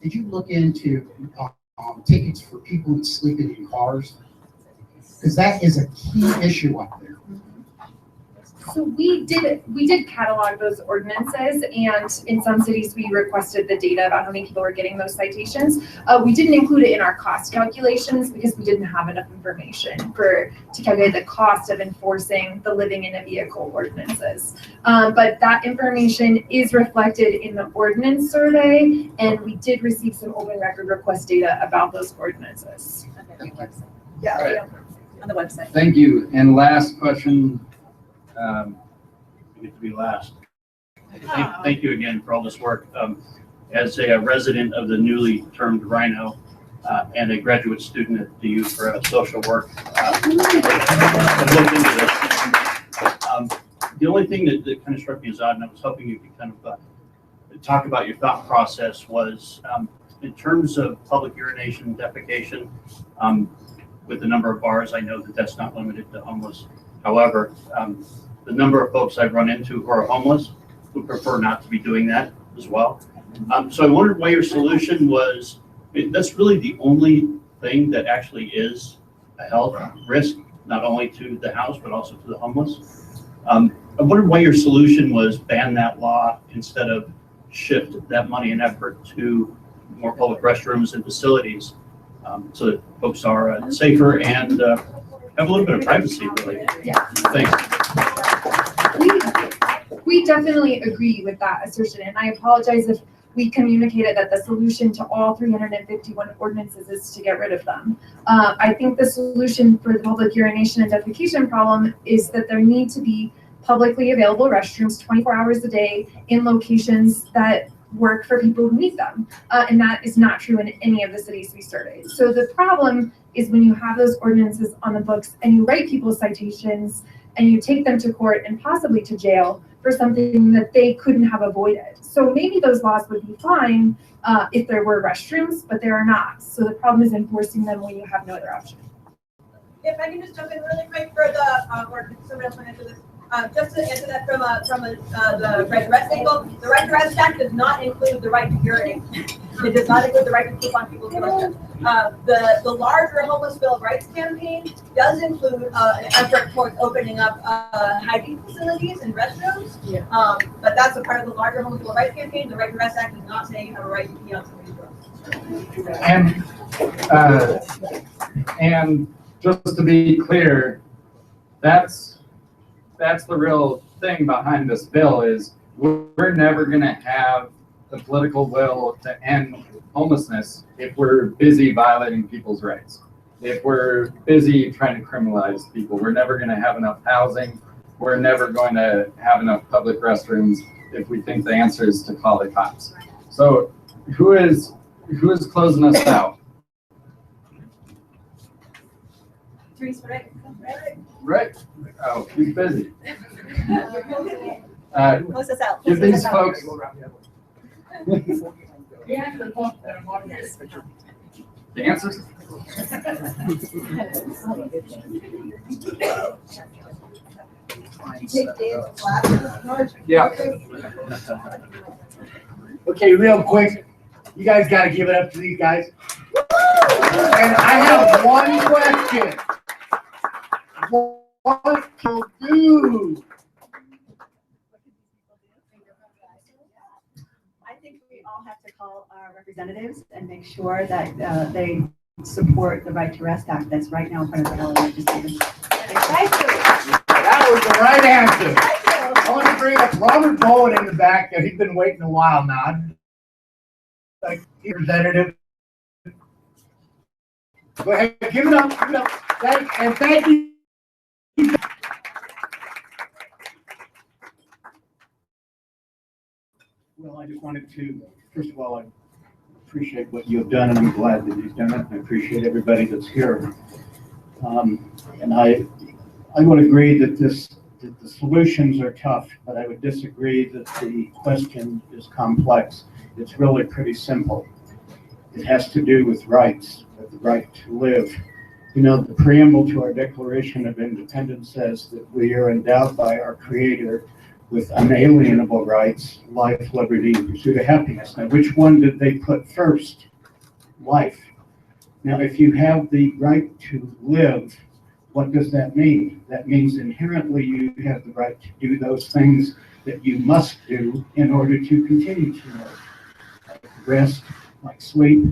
Did you look into tickets for people sleeping in cars? Because that is a key issue up there. So we did catalog those ordinances, and in some cities we requested the data about how many people were getting those citations. We didn't include it in our cost calculations because we didn't have enough information to calculate the cost of enforcing the living in a vehicle ordinances. But that information is reflected in the ordinance survey, and we did receive some open record request data about those ordinances. Yeah, Right. on the website. Thank you. And last question. You get to be last. Thank you again for all this work. As a resident of the newly termed Rhino and a graduate student at the Youth for Social Work, I've looked into this. The only thing that kind of struck me as odd, and I was hoping you could kind of talk about your thought process, was in terms of public urination and defecation, with the number of bars, I know that that's not limited to homeless. However, the number of folks I've run into who are homeless who prefer not to be doing that as well. So I wondered why your solution was, that's really the only thing that actually is a health risk, not only to the house, but also to the homeless. I wondered why your solution was ban that law instead of shift that money and effort to more public restrooms and facilities, so that folks are safer and have a little bit of privacy, really. Yeah. Thanks. We definitely agree with that assertion, and I apologize if we communicated that the solution to all 351 ordinances is to get rid of them. I think the solution for the public urination and defecation problem is that there need to be publicly available restrooms 24 hours a day in locations that work for people who need them. And that is not true in any of the cities we surveyed. So the problem is when you have those ordinances on the books and you write people citations and you take them to court and possibly to jail for something that they couldn't have avoided. So maybe those laws would be fine if there were restrooms, but there are not. So the problem is enforcing them when you have no other option. If I can just jump in really quick for the, or somebody else want to answer this. Just to answer that from the right to rest angle, the right to rest act does not include the right to urinate. It does not include the right to poop on people's doorsteps. The larger Homeless Bill of Rights campaign does include an effort towards opening up hygiene facilities and restrooms. Yeah. But that's a part of the larger Homeless Bill of Rights campaign. The right to rest act does not say you have a right to pee on somebody's door. And just to be clear, that's the real thing behind this bill is we're never going to have the political will to end homelessness if we're busy violating people's rights. If we're busy trying to criminalize people, we're never going to have enough housing. We're never going to have enough public restrooms if we think the answer is to call the cops. So who is closing us out? Right. Oh, he's busy. Close us out. Give these folks. The answers? Yeah. Okay, real quick, you guys got to give it up to these guys. And I have one question. What to do? I think we all have to call our representatives and make sure that they support the Right to Rest Act that's right now in front of the LA legislature. Thank you. That was the right answer. I want to bring up Robert Bowen in the back. He's been waiting a while now. Like, representative. Go ahead, give it up, give it up. Thank you. Well, I just wanted to, first of all, I appreciate what you've done, and I'm glad that you've done it. I appreciate everybody that's here. And I would agree that that the solutions are tough, but I would disagree that the question is complex. It's really pretty simple. It has to do with rights, with the right to live. You know, the preamble to our Declaration of Independence says that we are endowed by our Creator with unalienable rights, life, liberty, and pursuit of happiness. Now, which one did they put first? Life. Now, if you have the right to live, what does that mean? That means inherently you have the right to do those things that you must do in order to continue to live. Like rest, like sleep,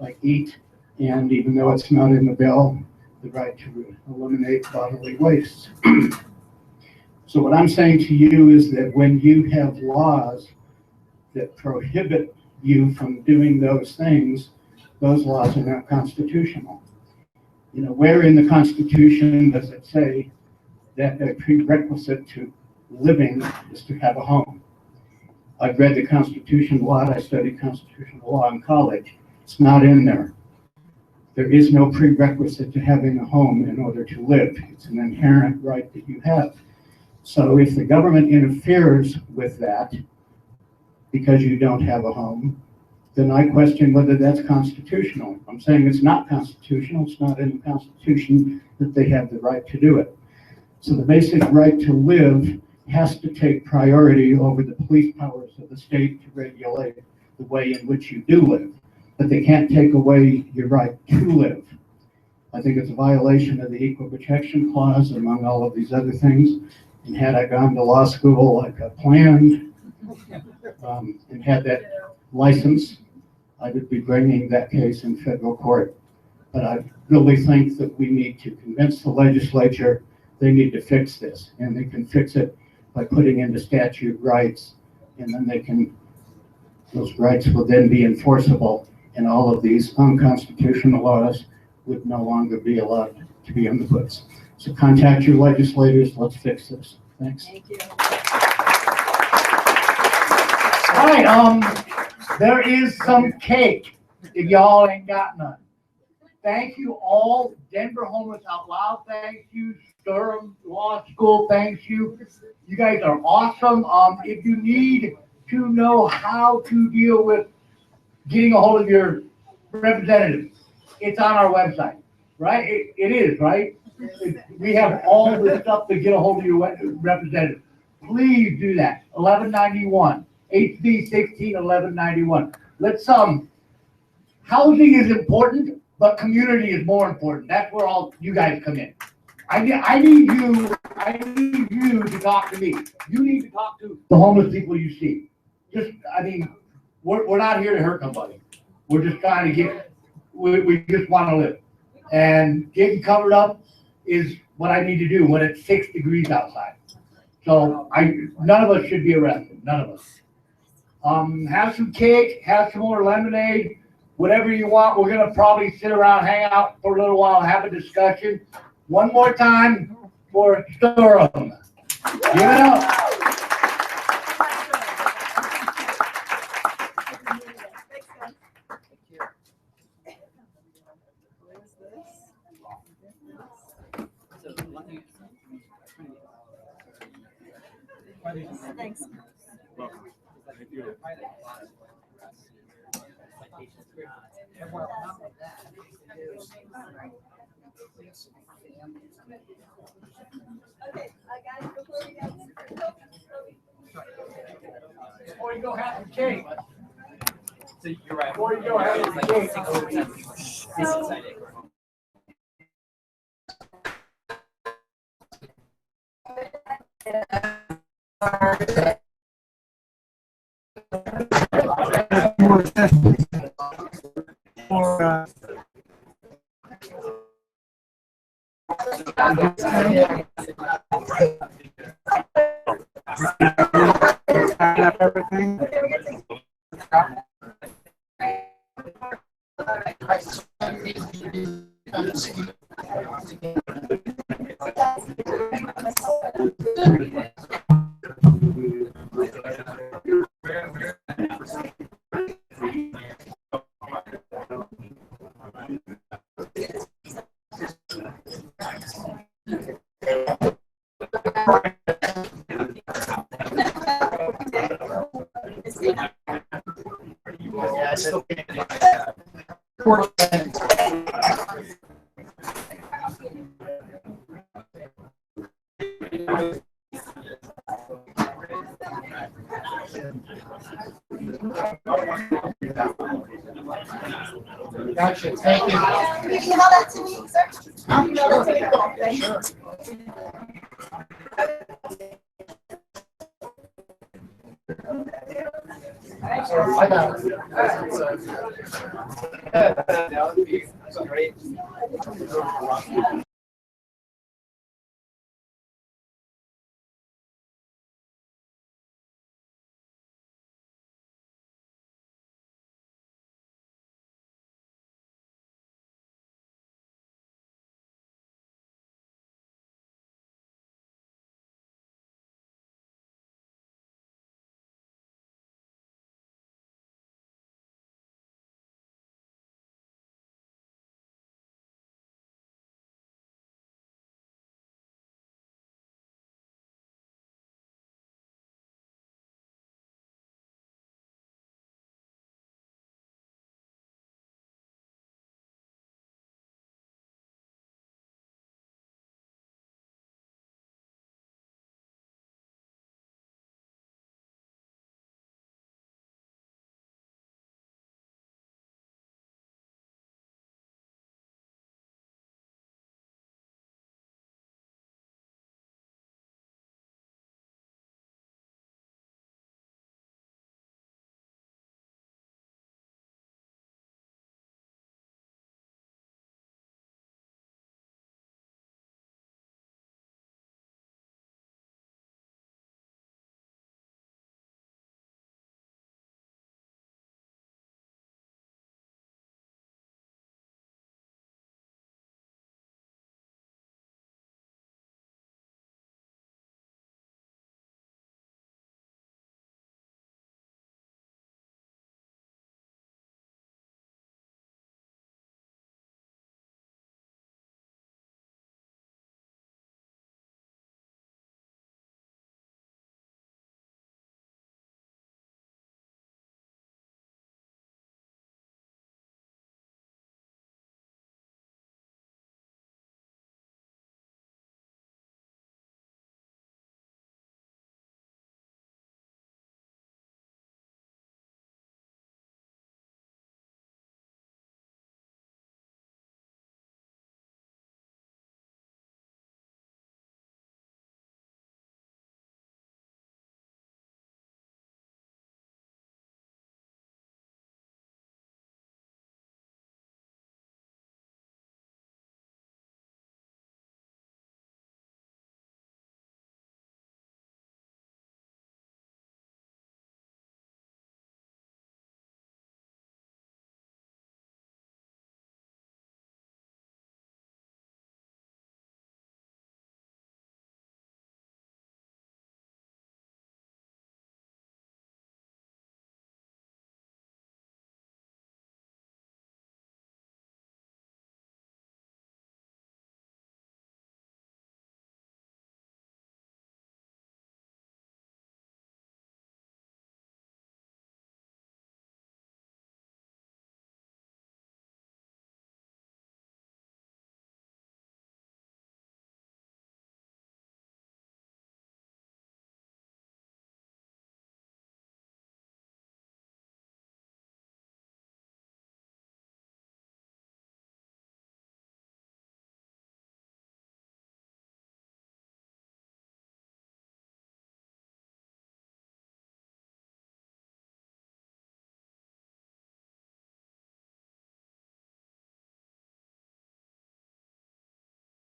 like eat, and even though it's not in the bill, the right to eliminate bodily waste. So what I'm saying to you is that when you have laws that prohibit you from doing those things, those laws are not constitutional. You know, where in the Constitution does it say that a prerequisite to living is to have a home? I've read the Constitution a lot. I studied constitutional law in college. It's not in there. There is no prerequisite to having a home in order to live. It's an inherent right that you have. So if the government interferes with that because you don't have a home, then I question whether that's constitutional. I'm saying it's not constitutional. It's not in the Constitution that they have the right to do it. So the basic right to live has to take priority over the police powers of the state to regulate the way in which you do live. But they can't take away your right to live. I think it's a violation of the Equal Protection Clause, among all of these other things. And had I gone to law school like I planned and had that license, I would be bringing that case in federal court. But I really think that we need to convince the legislature they need to fix this, and they can fix it by putting into statute rights, and then those rights will then be enforceable, and all of these unconstitutional laws would no longer be allowed to be on the books. So contact your legislators, let's fix this. Thanks. Thank you. All right, there is some cake if y'all ain't got none. Thank you all. Denver Homeless Out Loud, thank you. Durham Law School, thank you. You guys are awesome. If you need to know how to deal with getting a hold of your representative, it's on our website, right? It is, right? We have all the stuff to get a hold of your representative. Please do that. 1191, HB 16 1191. Let's housing is important, but community is more important. That's where all you guys come in. I need you to talk to me. You need to talk to the homeless people you see. We're not here to hurt nobody. We're just trying to we just want to live. And getting covered up is what I need to do when it's 6 degrees outside. So none of us should be arrested. None of us. Have some cake, have some more lemonade, whatever you want. We're gonna probably sit around, hang out for a little while, have a discussion. One more time for Durham. Give it up. Thanks. Thank you. Okay, guys, before we go. Before you go have some cake. So you're right. Before you go have some cake. Gotcha, thank you. Can you email that to me, sir? I'll email that to you. Cool, thank I got it. That would be great.